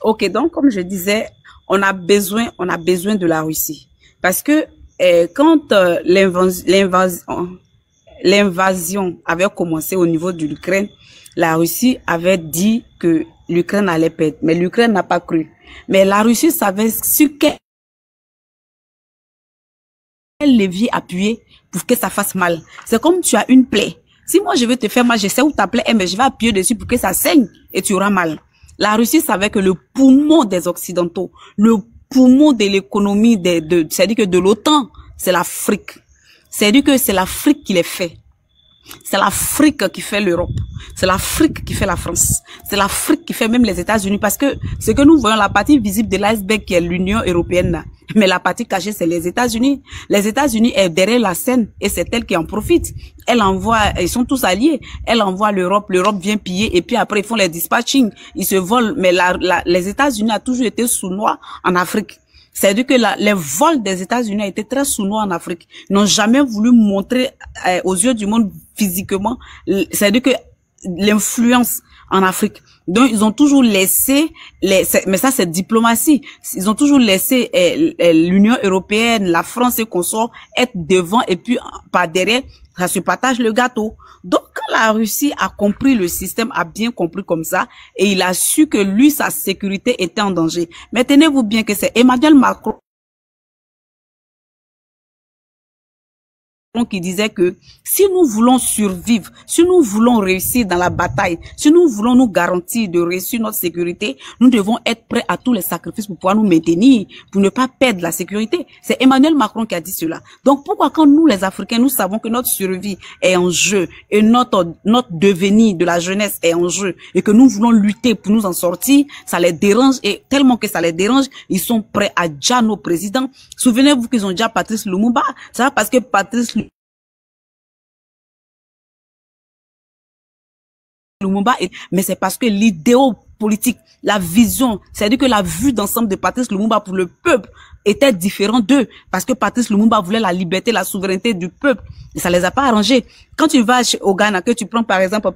Ok, donc, comme je disais, on a besoin de la Russie. Parce que quand l'invasion avait commencé au niveau de l'Ukraine, la Russie avait dit que l'Ukraine allait perdre, mais l'Ukraine n'a pas cru. Mais la Russie savait sur quel levier appuyer pour que ça fasse mal. C'est comme tu as une plaie. Si moi je veux te faire mal, je sais où ta plaie est, mais je vais appuyer dessus pour que ça saigne et tu auras mal. La Russie savait que le poumon des Occidentaux, le poumon de l'économie c'est-à-dire que de l'OTAN, c'est l'Afrique. C'est-à-dire que c'est l'Afrique qui les fait. C'est l'Afrique qui fait l'Europe. C'est l'Afrique qui fait la France. C'est l'Afrique qui fait même les États-Unis. Parce que ce que nous voyons, la partie visible de l'iceberg qui est l'Union européenne, mais la partie cachée, c'est les États-Unis. Les États-Unis est derrière la scène et c'est elle qui en profite. Elle envoie, ils sont tous alliés. Elle envoie l'Europe vient piller et puis après ils font les dispatching. Ils se volent. Mais les États-Unis ont toujours été sournois en Afrique. C'est-à-dire que les vols des États-Unis ont été très sournois en Afrique. Ils n'ont jamais voulu montrer aux yeux du monde physiquement. C'est-à-dire que l'influence en Afrique. Donc, ils ont toujours laissé, mais ça c'est diplomatie. Ils ont toujours laissé l'Union européenne, la France et consorts être devant et puis par derrière, ça se partage le gâteau. Donc, quand la Russie a compris le système, a bien compris comme ça, et il a su que lui, sa sécurité était en danger. Mais tenez-vous bien que c'est Emmanuel Macron qui disait que si nous voulons survivre, si nous voulons réussir dans la bataille, si nous voulons nous garantir de réussir notre sécurité, nous devons être prêts à tous les sacrifices pour pouvoir nous maintenir, pour ne pas perdre la sécurité. C'est Emmanuel Macron qui a dit cela. Donc pourquoi quand nous les Africains, nous savons que notre survie est en jeu et notre devenir de la jeunesse est en jeu et que nous voulons lutter pour nous en sortir, ça les dérange et tellement que ça les dérange, ils sont prêts à déjà nos présidents. Souvenez-vous qu'ils ont déjà Patrice Lumumba. Ça va parce que Patrice Lumumba, mais c'est parce que l'idéal politique, la vision, c'est-à-dire que la vue d'ensemble de Patrice Lumumba pour le peuple était différent d'eux, parce que Patrice Lumumba voulait la liberté, la souveraineté du peuple, et ça les a pas arrangés. Quand tu vas au Ghana, que tu prends par exemple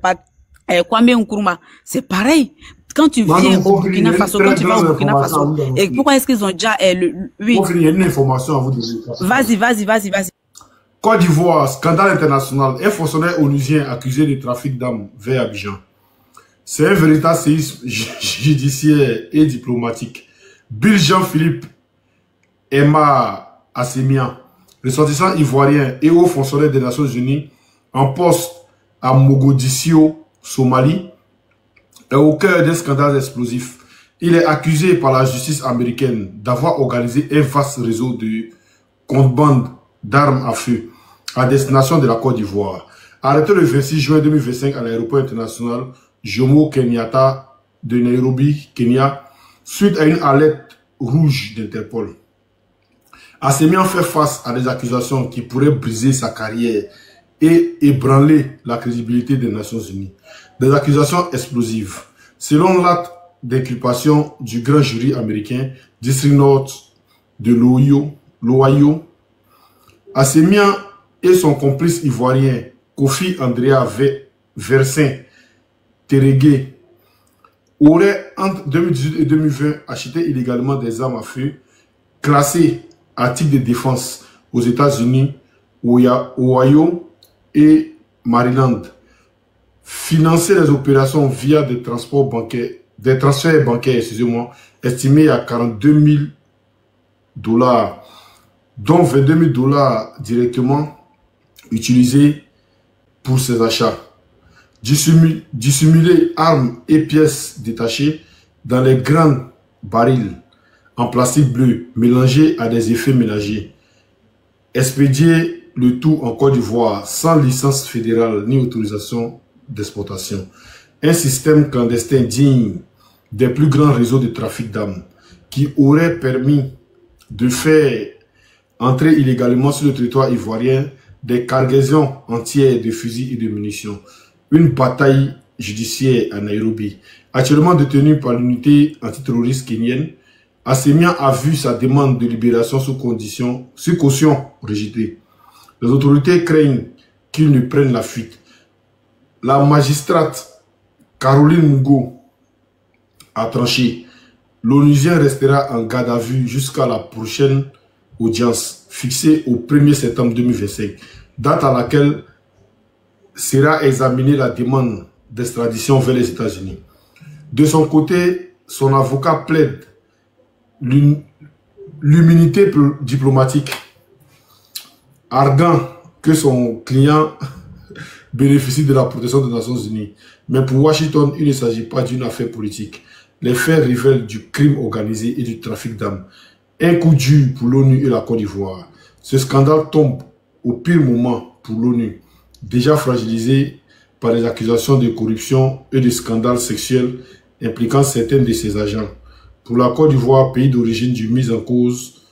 Kwame Nkrumah, c'est pareil. Quand tu viens au Burkina Faso, quand tu vas au Burkina Faso, et pourquoi est-ce qu'ils ont déjà oui. Il y a une information à vous donner. Vas-y. Côte d'Ivoire, scandale international. Un fonctionnaire onusien accusé de trafic d'armes vers Abidjan. C'est un véritable séisme judiciaire et diplomatique. Bill Jean-Philippe Emma Assemian, ressortissant ivoirien et haut fonctionnaire des Nations Unies en poste à Mogadiscio, Somalie, est au cœur d'un scandale explosif. Il est accusé par la justice américaine d'avoir organisé un vaste réseau de contrebande d'armes à feu à destination de la Côte d'Ivoire. Arrêté le 26 juin 2025 à l'aéroport international Jomo Kenyatta de Nairobi, Kenya, suite à une alerte rouge d'Interpol. Assemian fait face à des accusations qui pourraient briser sa carrière et ébranler la crédibilité des Nations Unies. Des accusations explosives. Selon l'acte d'inculpation du grand jury américain, District Nord de l'Ohio, Assemian et son complice ivoirien Kofi Andrea Versin Teregué auraient entre 2018 et 2020 acheté illégalement des armes à feu classées à titre de défense aux États-Unis, Ohio et Maryland, financé les opérations via des transferts bancaires, estimés à 42 000 $, dont 22 000 $ directement utilisés pour ces achats. Dissimuler armes et pièces détachées dans les grands barils en plastique bleu mélangés à des effets ménagers. Expédier le tout en Côte d'Ivoire sans licence fédérale ni autorisation d'exportation. Un système clandestin digne des plus grands réseaux de trafic d'armes qui aurait permis de faire entrer illégalement sur le territoire ivoirien des cargaisons entières de fusils et de munitions. Une bataille judiciaire à Nairobi. Actuellement détenu par l'unité antiterroriste kenyenne, Assemian a vu sa demande de libération sous caution rejetée. Les autorités craignent qu'il ne prenne la fuite. La magistrate Caroline Mugo a tranché. L'Onusien restera en garde à vue jusqu'à la prochaine audience fixée au 1er septembre 2025, date à laquelle sera examinée la demande d'extradition vers les États-Unis. De son côté, son avocat plaide l'immunité diplomatique, arguant que son client bénéficie de la protection des Nations Unies. Mais pour Washington, il ne s'agit pas d'une affaire politique. Les faits révèlent du crime organisé et du trafic d'armes. Un coup dur pour l'ONU et la Côte d'Ivoire. Ce scandale tombe au pire moment pour l'ONU, déjà fragilisée par les accusations de corruption et de scandales sexuels impliquant certains de ses agents. Pour la Côte d'Ivoire, pays d'origine du mise en cause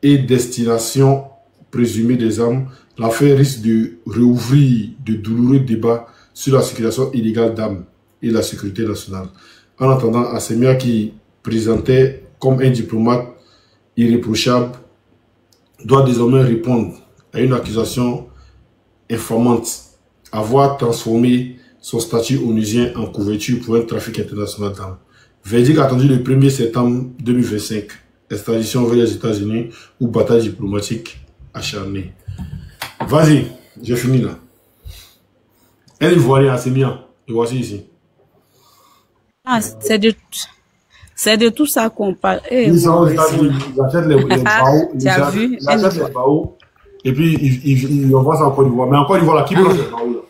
et destination présumée des armes, l'affaire risque de réouvrir de douloureux débats sur la circulation illégale d'armes et la sécurité nationale. En attendant, Assemia, qui présentait comme un diplomate irréprochable, doit désormais répondre à une accusation infamante, avoir transformé son statut onusien en couverture pour un trafic international d'armes. Verdict attendu le 1er septembre 2025. Extradition vers les États-Unis ou bataille diplomatique acharnée. Vas-y, j'ai fini là. Un Ivoirien, c'est bien. Et voici ici. Ah, c'est de tout ça qu'on parle. Ils sont aux États-Unis, ils achètent les baos. Tu as vu? Ils achètent les baos. Et puis, ils envoient ça en Côte d'Ivoire. Mais en Côte d'Ivoire, là, qui prend ces baos là?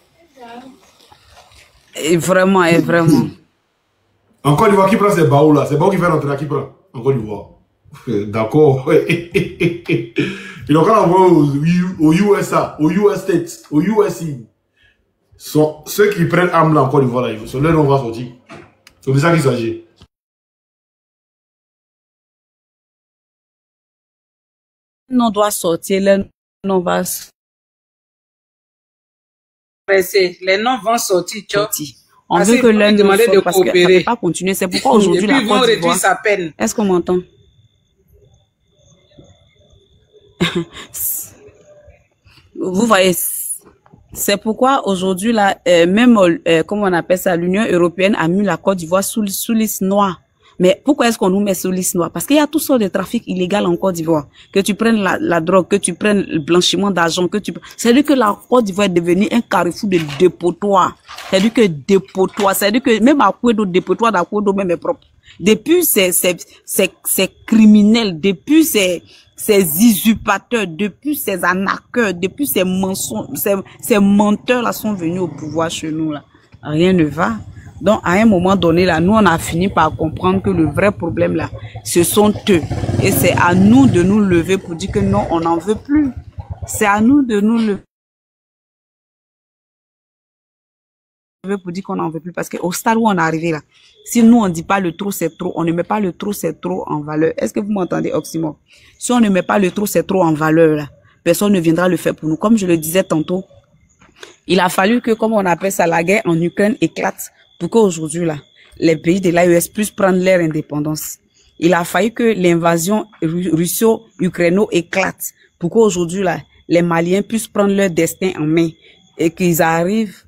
Et vraiment, et vraiment. En Côte d'Ivoire, qui prend ces baos là? C'est baos qui fait rentrer là, qui prend? En Côte d'Ivoire. D'accord. Ils ont quand même envoyé aux USA, aux US States, aux USC. Ceux qui prennent armes là en Côte d'Ivoire, là, leur nom va sortir. C'est de ça qu'il s'agit. Non doit sortir, les noms va Les noms vont sortir, tu vois. On veut que l'un nous sorte parce que ça ne peut pas continuer. C'est pourquoi aujourd'hui la Côte d'Ivoire. Est-ce qu'on m'entend? Vous voyez, c'est pourquoi aujourd'hui là, même comment on appelle ça, l'Union européenne a mis la Côte d'Ivoire sous liste noire. Mais pourquoi est-ce qu'on nous met sous liste noire? Parce qu'il y a toutes sortes de trafic illégal en Côte d'Ivoire. Que tu prennes la drogue, que tu prennes le blanchiment d'argent, c'est-à-dire que la Côte d'Ivoire est devenue un carrefour de dépotoir. C'est-à-dire que dépotoir, c'est-à-dire que même à Kouedo, dépotoir d'Akouedo même est propre. Depuis ces criminels, depuis ces usurpateurs, depuis ces arnaqueurs, depuis ces mensonges, ces menteurs là sont venus au pouvoir chez nous là. Rien ne va. Donc, à un moment donné, là, nous, on a fini par comprendre que le vrai problème, là, ce sont eux. Et c'est à nous de nous lever pour dire que non, on n'en veut plus. C'est à nous de nous lever pour dire qu'on n'en veut plus. Parce qu'au stade où on est arrivé, là, si nous, on ne dit pas le trop, c'est trop, on ne met pas le trop, c'est trop en valeur. Est-ce que vous m'entendez, Oxymore? Si on ne met pas le trop, c'est trop en valeur, là, personne ne viendra le faire pour nous. Comme je le disais tantôt, il a fallu que, comme on appelle ça, la guerre en Ukraine éclate. Pour qu'aujourd'hui, là, les pays de l'AES puissent prendre leur indépendance. Il a fallu que l'invasion russo-ukraino éclate. Pour qu'aujourd'hui, là, les Maliens puissent prendre leur destin en main. Et qu'ils arrivent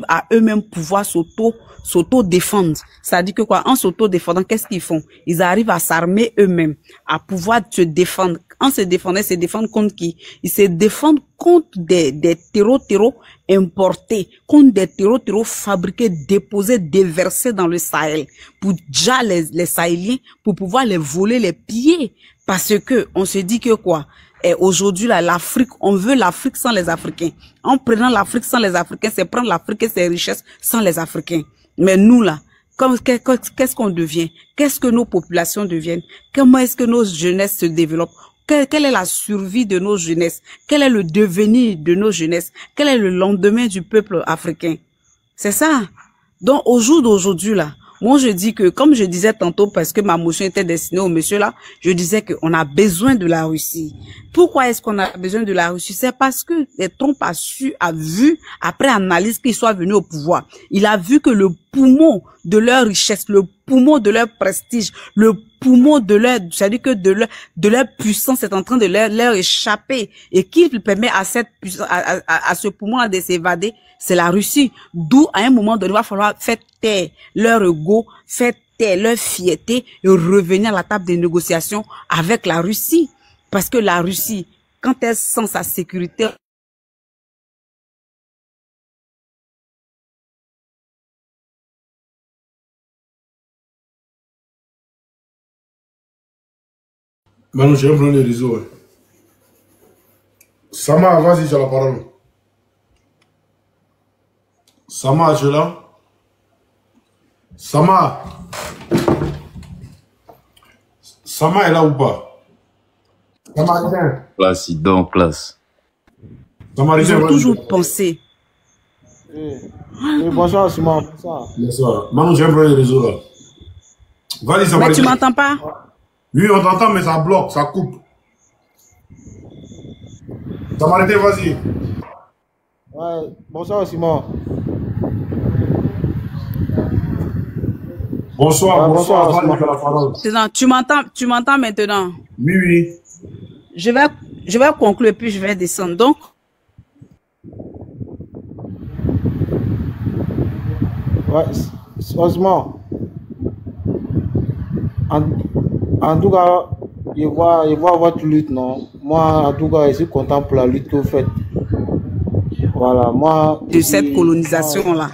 à eux-mêmes pouvoir s'auto-défendre. C'est-à-dire que quoi, en s'auto-défendant, qu'est-ce qu'ils font? Ils arrivent à s'armer eux-mêmes, à pouvoir se défendre. En se défendant, se défendre contre qui? Ils se défendent contre des terreaux importés, contre des terreaux fabriqués, déposés, déversés dans le Sahel, pour déjà les Sahéliens, pour pouvoir les voler les pieds. Parce que, on se dit que quoi? Et aujourd'hui, là, l'Afrique, on veut l'Afrique sans les Africains. En prenant l'Afrique sans les Africains, c'est prendre l'Afrique et ses richesses sans les Africains. Mais nous, là, qu'est-ce qu'on devient? Qu'est-ce que nos populations deviennent? Comment est-ce que nos jeunesses se développent? Quelle est la survie de nos jeunesses? Quel est le devenir de nos jeunesses? Quel est le lendemain du peuple africain? C'est ça. Donc, au jour d'aujourd'hui, là, moi, je dis que, comme je disais tantôt, parce que ma motion était destinée au monsieur là, je disais qu'on a besoin de la Russie. Pourquoi est-ce qu'on a besoin de la Russie? C'est parce que Trump a vu, après analyse, qu'il soit venu au pouvoir. Il a vu que le poumon de leur richesse, le poumon de leur prestige, le poumon de leur, c'est-à-dire que de leur puissance est en train de leur échapper, et qui permet à cette puissance, à ce poumon-là de s'évader, c'est la Russie. D'où, à un moment donné, il va falloir faire taire leur ego, faire leur fierté et revenir à la table des négociations avec la Russie. Parce que la Russie, quand elle sent sa sécurité, Manu, j'ai un problème de réseau. Hein. Sama, vas-y, j'ai la parole. Sama, tu es là? Sama. Sama est là ou pas? Samaritain. Classe, il dort en classe. ils ont toujours pensé. Oui, bonsoir, Simon. Bonsoir. Manu, j'ai un problème de réseau là. Vas-y, Samaritain. Mais tu m'entends pas? Oui, on t'entend, mais ça bloque, ça coupe. Samaritain, vas-y. Ouais, bonsoir, Simon. Bonsoir, Ouais, bonsoir. bonsoir, Vas-y, la parole. Tu m'entends maintenant? Oui, oui. Je vais conclure puis je vais descendre. Donc, Ouais, sérieusement. En tout cas, je vois votre lutte, non? Moi, en tout cas, je suis content pour la lutte que vous faites. Voilà, moi... de cette colonisation-là.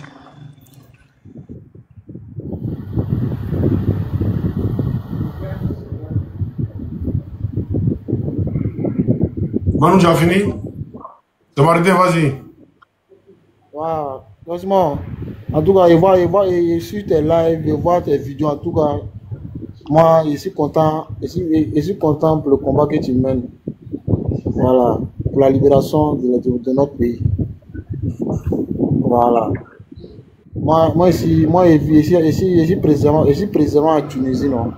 Manu, tu as fini? Samaritain, vas-y. Voilà, franchement, en tout cas, je suis tes lives, je vois tes vidéos, en tout cas, moi, je suis content, je suis content pour le combat que tu mènes. Voilà, pour la libération de notre pays. Voilà. Moi je suis président à Tunisie, non?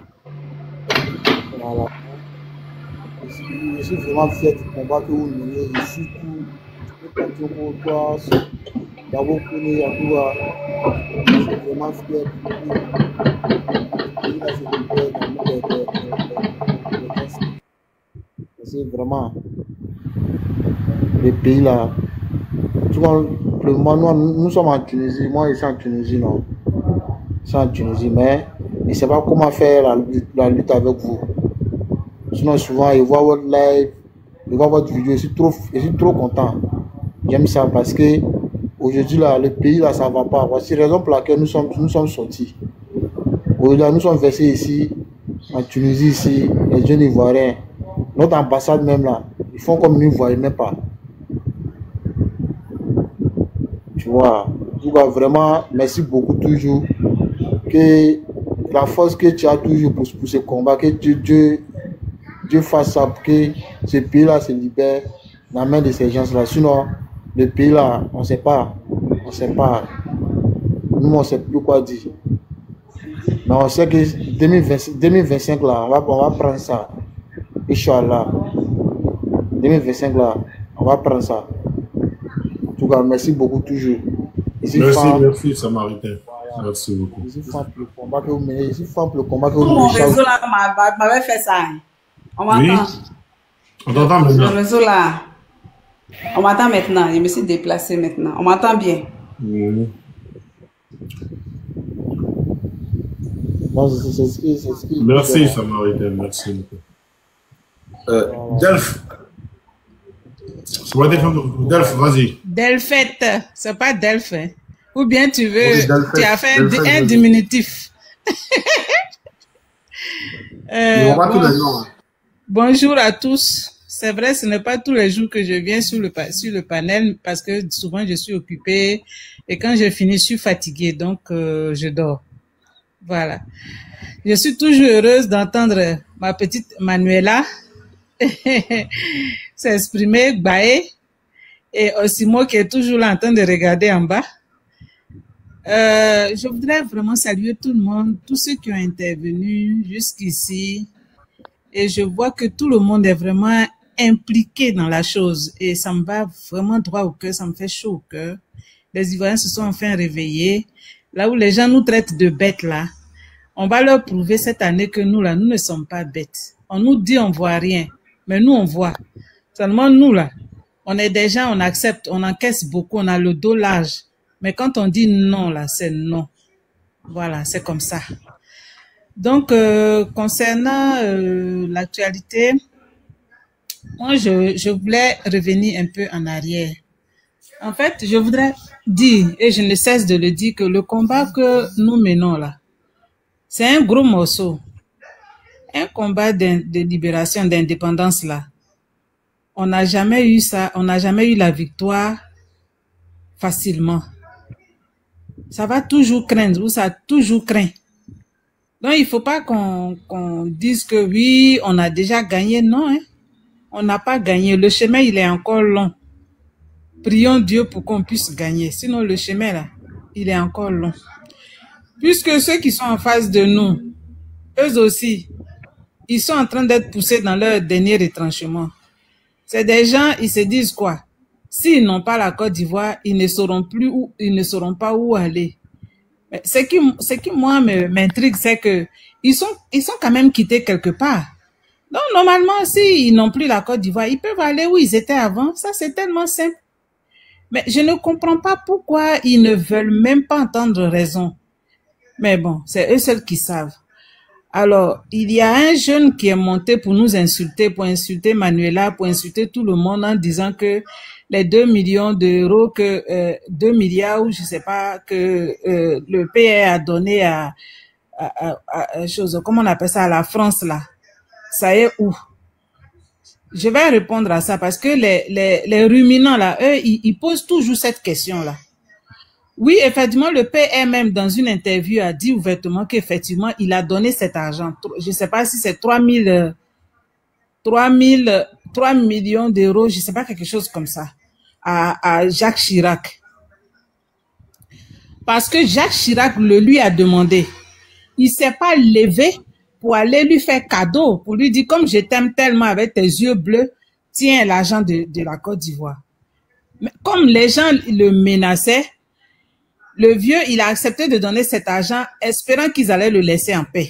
Voilà. Je suis vraiment fier du combat que vous menez et surtout, toi, d'avoir connu en tout cas, je suis vraiment fier c'est vraiment le pays là. Tu vois, nous sommes en Tunisie, moi je suis en Tunisie, non? Je suis en Tunisie, mais je ne sais pas comment faire la lutte avec vous. Sinon, souvent, je vois votre live, je vois votre vidéo, je suis trop content. J'aime ça parce que aujourd'hui, là, le pays, là, ça ne va pas. Voici la raison pour laquelle nous sommes sortis. Aujourd'hui, nous sommes versés ici, en Tunisie, ici, les jeunes Ivoiriens. Notre ambassade même, là, ils font comme nous ne voyons même pas. Tu vois, vraiment, merci beaucoup toujours. Que la force que tu as toujours pour ce combat, que Dieu fasse ça pour que ce pays-là se libère dans la main de ces gens-là. Sinon, le pays-là, on ne sait pas. On ne sait pas. Nous, on ne sait plus quoi dire. Mais on sait que 2025, là, on va prendre ça. Inch'Allah. 2025, là, on va prendre ça. En tout cas, merci beaucoup toujours. Merci, Samaritain. Merci beaucoup. Je suis fan pour le combat que vous menez. Je suis fan pour le combat que vous menez. Mon réseau là m'avait fait ça. On m'entend. Oui. On t'entend maintenant. Le réseau là. On m'entend maintenant. Je me suis déplacé maintenant. On m'entend bien. Oui. Bon, c'est ce qui Merci, Samaritain. Merci beaucoup. Delph. Delph, vas-y. Delphette, c'est pas Delph. Hein. Ou bien tu veux, Oui, tu as fait un Delphette. diminutif. On va tous les noms. Bonjour à tous. C'est vrai, ce n'est pas tous les jours que je viens sur le panel parce que souvent je suis occupée et quand je finis, je suis fatiguée, donc je dors. Voilà. Je suis toujours heureuse d'entendre ma petite Manuela s'exprimer, Baé, et Osimo qui est toujours là en train de regarder en bas. Je voudrais vraiment saluer tout le monde, tous ceux qui ont intervenu jusqu'ici. Et je vois que tout le monde est vraiment impliqué dans la chose. Et ça me va vraiment droit au cœur, ça me fait chaud au cœur. Les Ivoiriens se sont enfin réveillés. Là où les gens nous traitent de bêtes, là, on va leur prouver cette année que nous, là, nous ne sommes pas bêtes. On nous dit on voit rien, mais nous, on voit. Seulement, nous, là, on est des gens, on accepte, on encaisse beaucoup, on a le dos large. Mais quand on dit non, là, c'est non. Voilà, c'est comme ça. Donc, concernant l'actualité, moi, je voulais revenir un peu en arrière. En fait, je voudrais dire, et je ne cesse de le dire, que le combat que nous menons là, c'est un gros morceau. Un combat de libération, d'indépendance là. On n'a jamais eu ça, on n'a jamais eu la victoire facilement. Ça va toujours craindre, ou ça a toujours craint. Donc, il ne faut pas qu'on dise que oui, on a déjà gagné. Non, hein. On n'a pas gagné. Le chemin, il est encore long. Prions Dieu pour qu'on puisse gagner. Sinon, le chemin, là, il est encore long. Puisque ceux qui sont en face de nous, eux aussi, ils sont en train d'être poussés dans leur dernier retranchement. C'est des gens, ils se disent quoi? S'ils n'ont pas la Côte d'Ivoire, ils ne sauront plus où, ils ne sauront pas où aller. Mais ce qui moi m'intrigue, c'est que ils sont quand même quittés quelque part. Donc normalement, s'ils n'ont plus la Côte d'Ivoire, ils peuvent aller où ils étaient avant. Ça, c'est tellement simple. Mais je ne comprends pas pourquoi ils ne veulent même pas entendre raison. Mais bon, c'est eux seuls qui savent. Alors, il y a un jeune qui est monté pour nous insulter, pour insulter Manuela, pour insulter tout le monde en disant que les 2 millions d'euros, que 2 milliards ou je sais pas, que le pays a donné à chose, comment on appelle ça, à la France là. Ça est où? Je vais répondre à ça parce que les ruminants là, eux, ils posent toujours cette question là. Oui, effectivement, le père même dans une interview a dit ouvertement qu'effectivement, il a donné cet argent. Je ne sais pas si c'est 3 millions d'euros, je ne sais pas, quelque chose comme ça, à Jacques Chirac. Parce que Jacques Chirac le lui a demandé. Il ne s'est pas levé pour aller lui faire cadeau, pour lui dire, comme je t'aime tellement avec tes yeux bleus, tiens l'argent de la Côte d'Ivoire. Mais comme les gens le menaçaient, le vieux, il a accepté de donner cet argent, espérant qu'ils allaient le laisser en paix.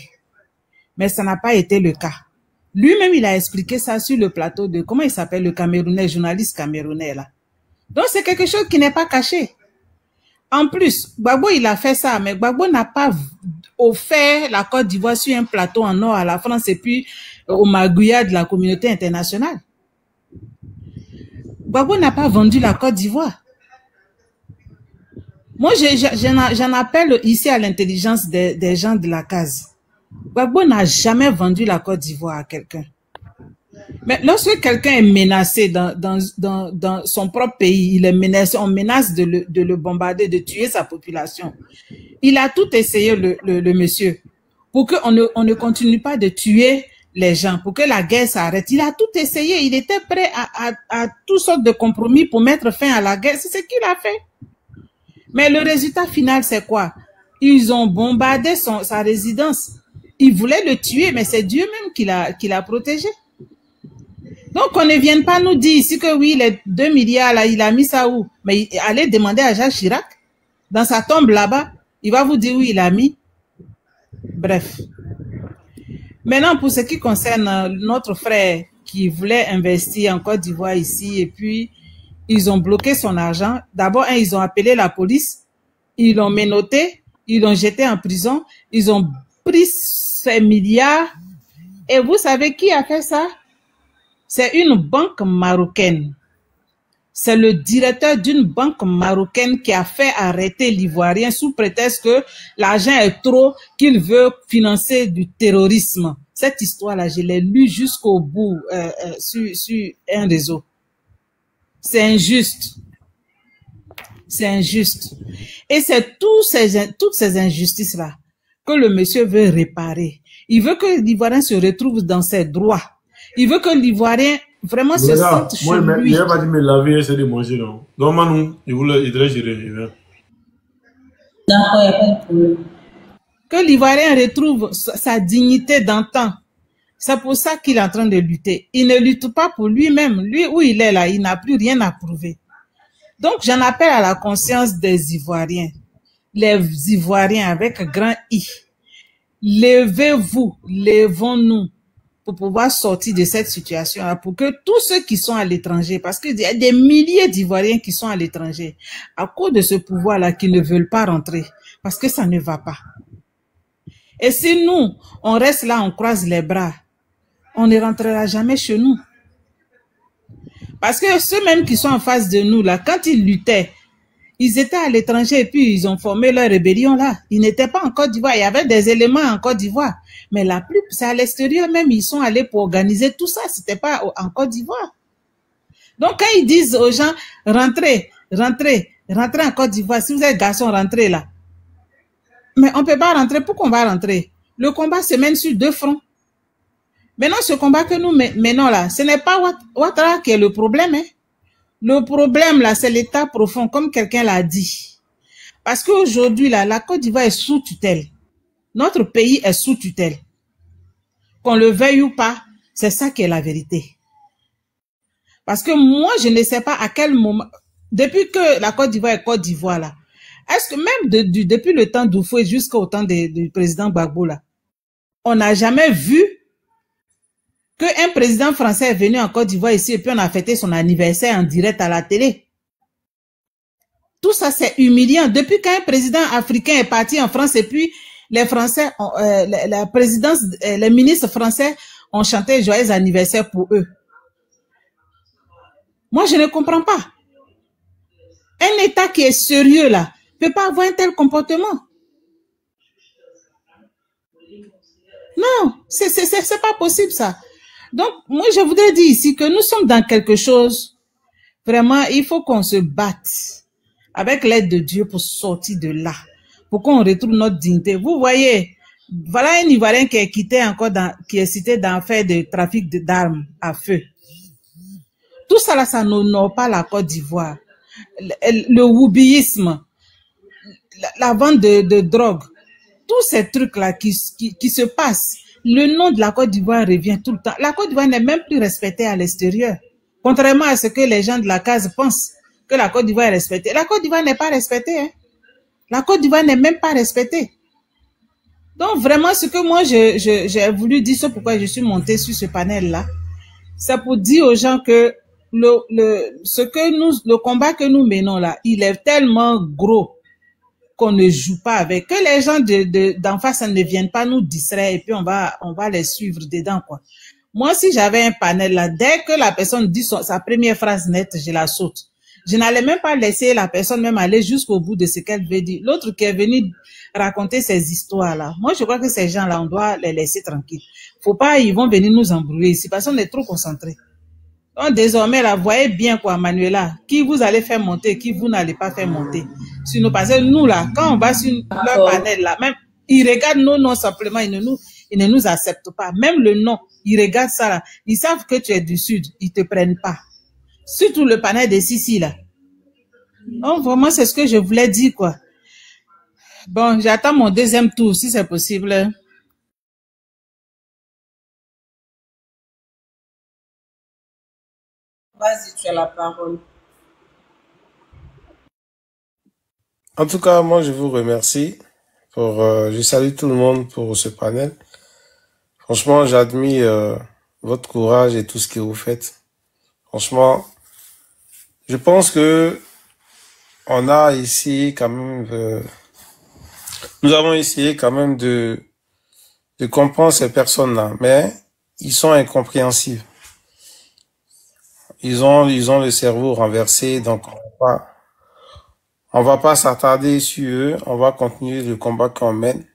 Mais ça n'a pas été le cas. Lui-même, il a expliqué ça sur le plateau de, comment il s'appelle, le Camerounais, journaliste camerounais, là. Donc, c'est quelque chose qui n'est pas caché. En plus, Gbagbo, il a fait ça, mais Gbagbo n'a pas offert la Côte d'Ivoire sur un plateau en or à la France et puis au magouillat de la communauté internationale. Gbagbo n'a pas vendu la Côte d'Ivoire. Moi, j'en appelle ici à l'intelligence des gens de la case. Gbagbo n'a jamais vendu la Côte d'Ivoire à quelqu'un. Mais lorsque quelqu'un est menacé dans son propre pays, il est menacé, on menace de le bombarder, de tuer sa population. Il a tout essayé, le monsieur, pour qu'on ne continue pas de tuer les gens, pour que la guerre s'arrête. Il a tout essayé, il était prêt à toutes sortes de compromis pour mettre fin à la guerre. C'est ce qu'il a fait. Mais le résultat final, c'est quoi? Ils ont bombardé sa résidence. Ils voulaient le tuer, mais c'est Dieu même qui l'a protégé. Donc, on ne vienne pas nous dire ici que oui, les 2 milliards, là, il a mis ça où? Mais allez demander à Jacques Chirac, dans sa tombe là-bas, il va vous dire où il a mis. Bref. Maintenant, pour ce qui concerne notre frère qui voulait investir en Côte d'Ivoire ici, et puis ils ont bloqué son argent. D'abord, ils ont appelé la police, ils l'ont menotté, ils l'ont jeté en prison, ils ont pris ces milliards. Et vous savez qui a fait ça? C'est une banque marocaine. C'est le directeur d'une banque marocaine qui a fait arrêter l'Ivoirien sous prétexte que l'argent est trop, qu'il veut financer du terrorisme. Cette histoire-là, je l'ai lue jusqu'au bout sur un réseau. C'est injuste. C'est injuste. Et c'est toutes ces injustices-là que le monsieur veut réparer. Il veut que l'Ivoirien se retrouve dans ses droits. Il veut que l'Ivoirien vraiment se sente chez lui. Il n'a pas dit me laver et essayer de manger, non. Donc, Manu, il voudrait gérer. D'accord, il n'y a pas de problème. Que l'Ivoirien retrouve sa dignité d'antan. C'est pour ça qu'il est en train de lutter. Il ne lutte pas pour lui-même. Lui, où il est là, il n'a plus rien à prouver. Donc, j'en appelle à la conscience des Ivoiriens. Les Ivoiriens avec grand I. Levez-vous, levons-nous pour pouvoir sortir de cette situation-là, pour que tous ceux qui sont à l'étranger, parce qu'il y a des milliers d'Ivoiriens qui sont à l'étranger, à cause de ce pouvoir-là, qui ne veulent pas rentrer, parce que ça ne va pas. Et si nous, on reste là, on croise les bras, on ne rentrera jamais chez nous. Parce que ceux-mêmes qui sont en face de nous, là, quand ils luttaient, ils étaient à l'étranger et puis ils ont formé leur rébellion là. Ils n'étaient pas en Côte d'Ivoire. Il y avait des éléments en Côte d'Ivoire. Mais la plupart, c'est à l'extérieur même, ils sont allés pour organiser tout ça. C'était pas en Côte d'Ivoire. Donc, quand ils disent aux gens, rentrez, rentrez, rentrez en Côte d'Ivoire. Si vous êtes garçon, rentrez là. Mais on ne peut pas rentrer. Pourquoi on va rentrer? Le combat se mène sur 2 fronts. Maintenant, ce combat que nous menons là, ce n'est pas Ouattara qui est le problème. Hein. Le problème là, c'est l'état profond, comme quelqu'un l'a dit. Parce qu'aujourd'hui là, la Côte d'Ivoire est sous tutelle. Notre pays est sous tutelle. Qu'on le veuille ou pas, c'est ça qui est la vérité. Parce que moi, je ne sais pas à quel moment, depuis que la Côte d'Ivoire est Côte d'Ivoire là, est-ce que même depuis le temps d'Oufoué jusqu'au temps du président Gbagbo là, on n'a jamais vu qu'un président français est venu en Côte d'Ivoire ici et puis on a fêté son anniversaire en direct à la télé. Tout ça, c'est humiliant. Depuis qu'un président africain est parti en France et puis les Français, la présidence, les ministres français ont chanté joyeux anniversaire pour eux. Moi, je ne comprends pas. Un État qui est sérieux là ne peut pas avoir un tel comportement. Non, c'est pas possible ça. Donc, moi, je voudrais dire ici que nous sommes dans quelque chose. Vraiment, il faut qu'on se batte avec l'aide de Dieu pour sortir de là, pour qu'on retrouve notre dignité. Vous voyez, voilà un Ivoirien qui est quitté encore qui est cité dans l'affaire de trafic d'armes à feu. Tout ça là, ça n'honore pas la Côte d'Ivoire. Le woubiisme, la vente de drogue, tous ces trucs là qui se passent. Le nom de la Côte d'Ivoire revient tout le temps. La Côte d'Ivoire n'est même plus respectée à l'extérieur. Contrairement à ce que les gens de la case pensent, que la Côte d'Ivoire est respectée. La Côte d'Ivoire n'est pas respectée. Hein. La Côte d'Ivoire n'est même pas respectée. Donc vraiment, ce que moi, j'ai voulu dire, c'est pourquoi je suis montée sur ce panel-là, c'est pour dire aux gens que le combat que nous menons là, il est tellement gros qu'on ne joue pas avec, que les gens d'en face ne viennent pas nous distraire et puis on va les suivre dedans, quoi. Moi, si j'avais un panel là, dès que la personne dit sa première phrase nette, je la saute. Je n'allais même pas laisser la personne même aller jusqu'au bout de ce qu'elle veut dire. L'autre qui est venu raconter ces histoires-là, moi, je crois que ces gens-là, on doit les laisser tranquilles. Faut pas, ils vont venir nous embrouiller ici parce qu'on est trop concentrés. Donc, désormais, là, voyez bien, quoi, Manuela, qui vous allez faire monter, qui vous n'allez pas faire monter. Si nous passons, nous, là, quand on va sur leur panel, là, même, ils regardent nos noms simplement, ils ne nous acceptent pas. Même le nom, ils regardent ça, là. Ils savent que tu es du Sud, ils te prennent pas. Surtout le panel des Sissi, là. Donc, vraiment, c'est ce que je voulais dire, quoi. Bon, j'attends mon deuxième tour, si c'est possible. Vas-y, tu as la parole. En tout cas, moi, je vous remercie je salue tout le monde pour ce panel. Franchement, j'admire votre courage et tout ce que vous faites. Franchement, je pense que on a essayé quand même nous avons essayé quand même de comprendre ces personnes-là, mais ils sont incompréhensibles. Ils ont le cerveau renversé, donc on va pas s'attarder sur eux, on va continuer le combat qu'on mène.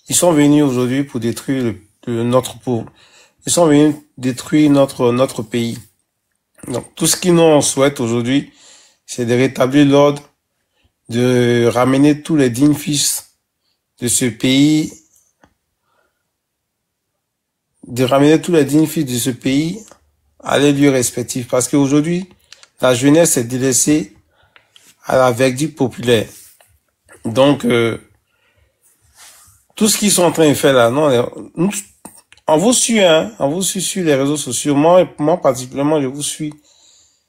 Ils sont venus aujourd'hui pour détruire ils sont venus détruire notre pays. Donc tout ce qu'ils nous souhaitent aujourd'hui, c'est de rétablir l'ordre, de ramener tous les dignes fils de ce pays, à les lieux respectifs. Parce qu'aujourd'hui, la jeunesse est délaissée à la verdict populaire. Donc, tout ce qu'ils sont en train de faire là, non, on vous suit, hein, on vous suit sur les réseaux sociaux. Moi particulièrement, je vous suis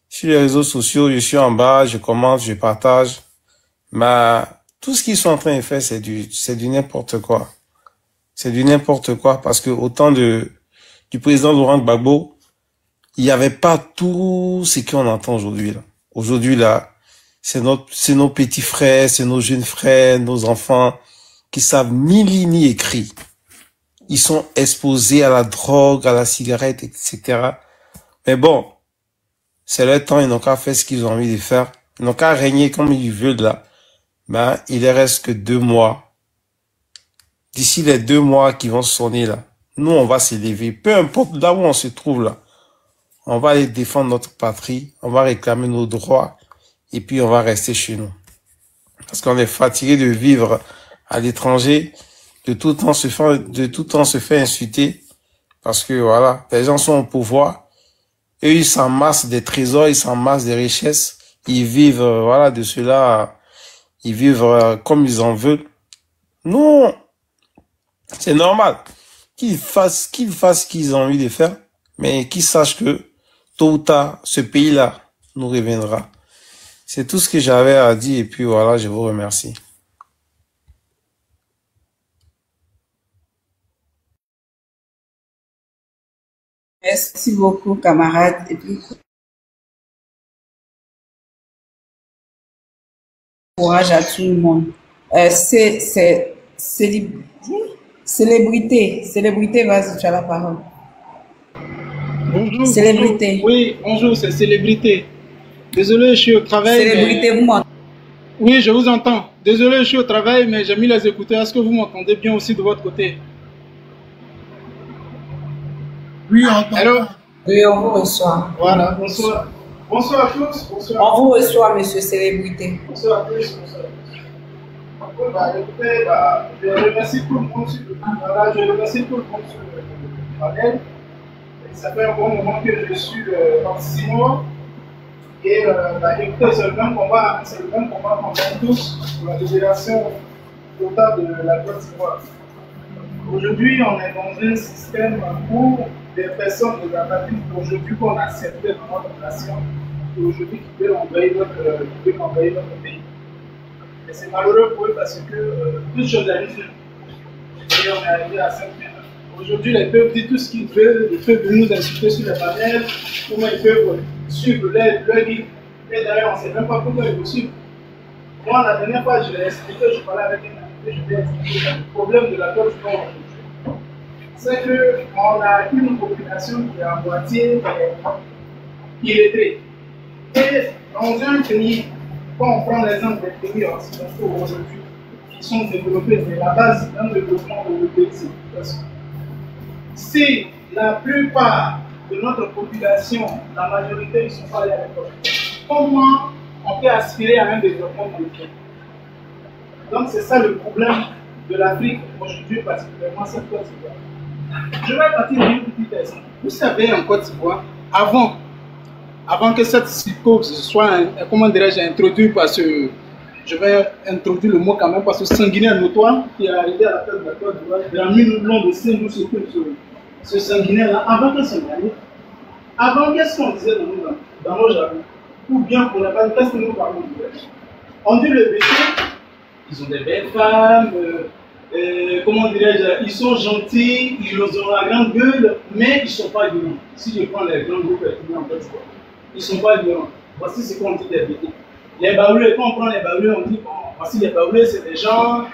sur les réseaux sociaux. Je suis en bas, je commente, je partage. Mais tout ce qu'ils sont en train de faire, c'est du n'importe quoi. C'est du n'importe quoi parce que au temps du président Laurent Gbagbo, il n'y avait pas tout ce qu'on entend aujourd'hui là. Aujourd'hui là, c'est nos petits frères, c'est nos jeunes frères, nos enfants qui savent ni lire ni écrire. Ils sont exposés à la drogue, à la cigarette, etc. Mais bon, c'est leur temps, ils n'ont qu'à faire ce qu'ils ont envie de faire. Ils n'ont qu'à régner comme ils veulent là. Ben, il ne reste que 2 mois. D'ici les 2 mois qui vont sonner là, nous, on va s'élever. Peu importe là où on se trouve là. On va aller défendre notre patrie. On va réclamer nos droits. Et puis, on va rester chez nous. Parce qu'on est fatigué de vivre à l'étranger, de tout temps se faire insulter. Parce que voilà, les gens sont au pouvoir. Eux, ils s'amassent des trésors, ils s'amassent des richesses. Ils vivent, voilà, de cela, ils vivent comme ils en veulent. Non, c'est normal. Qu'ils fassent ce qu'ils ont envie de faire, mais qu'ils sachent que, tôt ou tard, ce pays-là nous reviendra. C'est tout ce que j'avais à dire, et puis voilà, je vous remercie. Merci beaucoup, camarades. Et puis, courage à tout le monde. Célébrité, vas-y, tu as la parole. Bonjour. Célébrité. Bonjour. Oui, bonjour, c'est Célébrité. Désolé, je suis au travail. Célébrité, vous m'entendez? Oui, je vous entends. Désolé, je suis au travail, mais j'ai mis les écouteurs. Est-ce que vous m'entendez bien aussi de votre côté? Oui, on entend. Allô? Oui, on vous reçoit. Voilà, bonsoir. Bonsoir à tous. Bonsoir. On vous reçoit, monsieur Célébrité. Bonsoir à tous. Bonsoir. Écoutez, je remercie tout le monde sur le panel. Ça fait un bon moment que je suis parti 6 mois. Et écoutez, c'est le même combat qu'on gagne tous pour la libération totale de la Côte d'Ivoire. Aujourd'hui, on est dans un système où des personnes de la patrie aujourd'hui qu'on acceptait dans notre nation, et aujourd'hui qui veulent envahir notre pays. Et c'est malheureux pour eux parce que toutes choses arrivent. Et on est arrivé à cette fin. Aujourd'hui, les peuples disent tout ce qu'ils veulent, ils peuvent nous insulter sur les panels, comment ils peuvent suivre leur guide. Et d'ailleurs, on ne sait même pas pourquoi ils le suivent. Moi, la dernière fois, je l'ai expliqué, je parlais avec un ami, je lui ai expliqué le problème de la Côte d'Ivoire aujourd'hui. C'est qu'on a une population qui est à moitié illettrée. Et dans un pays, quand on prend l'exemple des pays occidentaux aujourd'hui, qui sont développés, mais la base d'un développement européen, c'est l'éducation. Si la plupart de notre population, la majorité, ne sont pas allés à l'école, comment on peut aspirer à un développement européen? Donc c'est ça le problème de l'Afrique aujourd'hui, particulièrement cette Côte d'Ivoire. Je vais partir d'une petite exemple. Vous savez, en Côte d'Ivoire, avant que cette psychose soit, comment dirais-je, introduite, parce que je vais introduire le mot quand même, parce que sanguinaire notoire qui est arrivé à la tête de la Côte d'Ivoire, il y a mis le nom de Saint-Louis, ce sanguinaire-là, avant que ça n'arrive, avant qu'est-ce qu'on disait dans nos jargons, ou bien pour la base, qu'est-ce que nous parlons de? On dit le BC, ils ont des belles femmes, comment dirais-je, ils sont gentils, ils ont la grande gueule, mais ils ne sont pas violents. Si je prends les grands groupes en fait, ils ne sont pas violents. Voici ce qu'on dit des BD. Les baoulés, quand on prend les baoulés, on dit, bon, voici les baoulés, c'est des gens,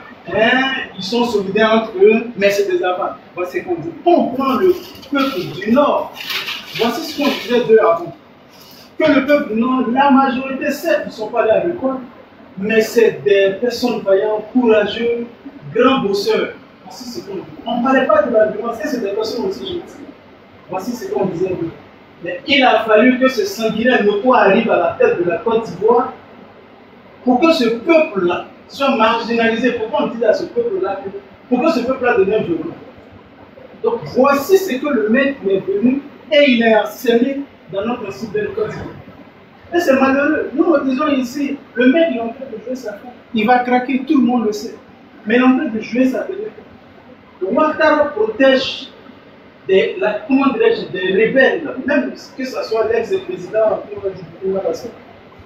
ils sont solidaires entre eux, mais c'est des avares. Voici ce qu'on dit. Quand on prend le peuple du Nord, voici ce qu'on disait d'eux avant. Que le peuple du Nord, la majorité, certes, ils ne sont pas allés à l'école, mais c'est des personnes vaillantes, courageux, grands bosseurs. Voici ce qu'on dit. On ne parlait pas de la violence, c'est des personnes aussi gentilles. Voici ce qu'on disait d'eux. Mais il a fallu que ce sanguinaire notoire arrive à la tête de la Côte d'Ivoire pour que ce peuple-là soit marginalisé. Pourquoi on dit à ce peuple-là, pour que ce peuple-là devienne violent? Donc voici ce que le mec est venu et il est harcelé dans notre sud de Côte d'Ivoire. Et c'est malheureux. Nous nous disons ici, le mec il est en train de jouer sa carte. Il va craquer, tout le monde le sait. Mais il est en train de jouer sa télé. Ouattara protège des rebelles, même que ce soit l'ex-président du Faso.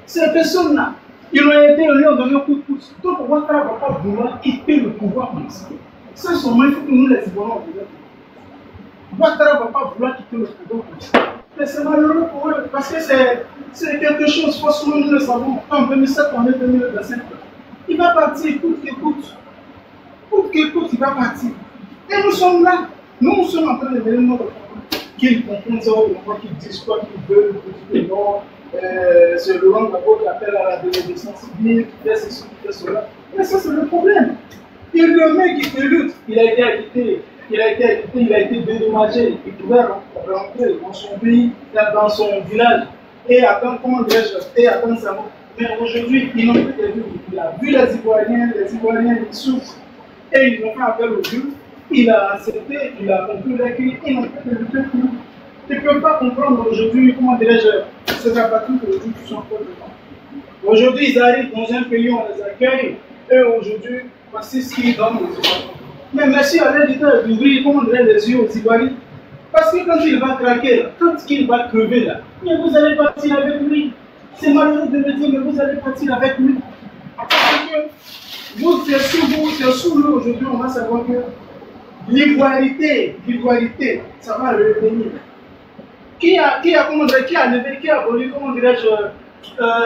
Ces personnes-là, ils ont été élus en donnant un coup de pouce. Donc Ouattara ne va pas vouloir quitter le pouvoir comme ça. Ça, c'est il faut que nous les Ivoiriens Ouattara ne va pas vouloir quitter le pouvoir comme ça. Mais c'est malheureux pour eux, parce que c'est quelque chose, forcément nous le savons. En 2007, on est 2025. Il va partir coûte que coûte. coûte que coûte, il va partir. Et nous sommes là. Nous sommes en train de mener notre qu'ils comprennent ça, qu'ils disent quoi qu'ils veulent, qu'ils c'est Laurent Gbagbo qui appelle à la désobéissance civile, qui fait ceci, qui fait cela. Mais ça, c'est le problème. Et le mec, il lutte, il a été agité, il a été dédommagé, il pouvait rentrer dans son pays, dans son village, et attendre, comment dirais-je, et attendre sa mort. Mais aujourd'hui, ils n'ont plus de vue. Il a vu les Ivoiriens, ils souffrent, et ils ont fait appel au Dieu. Il a accepté, il a compris avec lui, ils n'ont plus de lutter pour nous. Tu ne peux pas comprendre aujourd'hui, comment dirais-je, ces apatrides aujourd'hui qui sont encore dedans. Aujourd'hui, ils arrivent dans un pays, on les accueille, et aujourd'hui, voici ce qu'ils donnent aux Ivoiriens. Mais merci à l'éditeur d'ouvrir, comment dirais les yeux aux Ivoiriens. Parce que quand il va craquer, quand il va crever là, mais vous allez partir avec lui. C'est malheureux de le dire, mais vous allez partir avec lui. Parce que vous, c'est sous nous aujourd'hui, on va savoir que l'ivoirité, ça va revenir. Qui a levé, qui a aboli, comment dirais-je,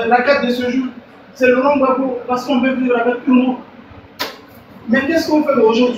la carte de ce jour? C'est Laurent Gbagbo, parce qu'on veut vivre avec tout le monde. Mais qu'est-ce qu'on fait aujourd'hui?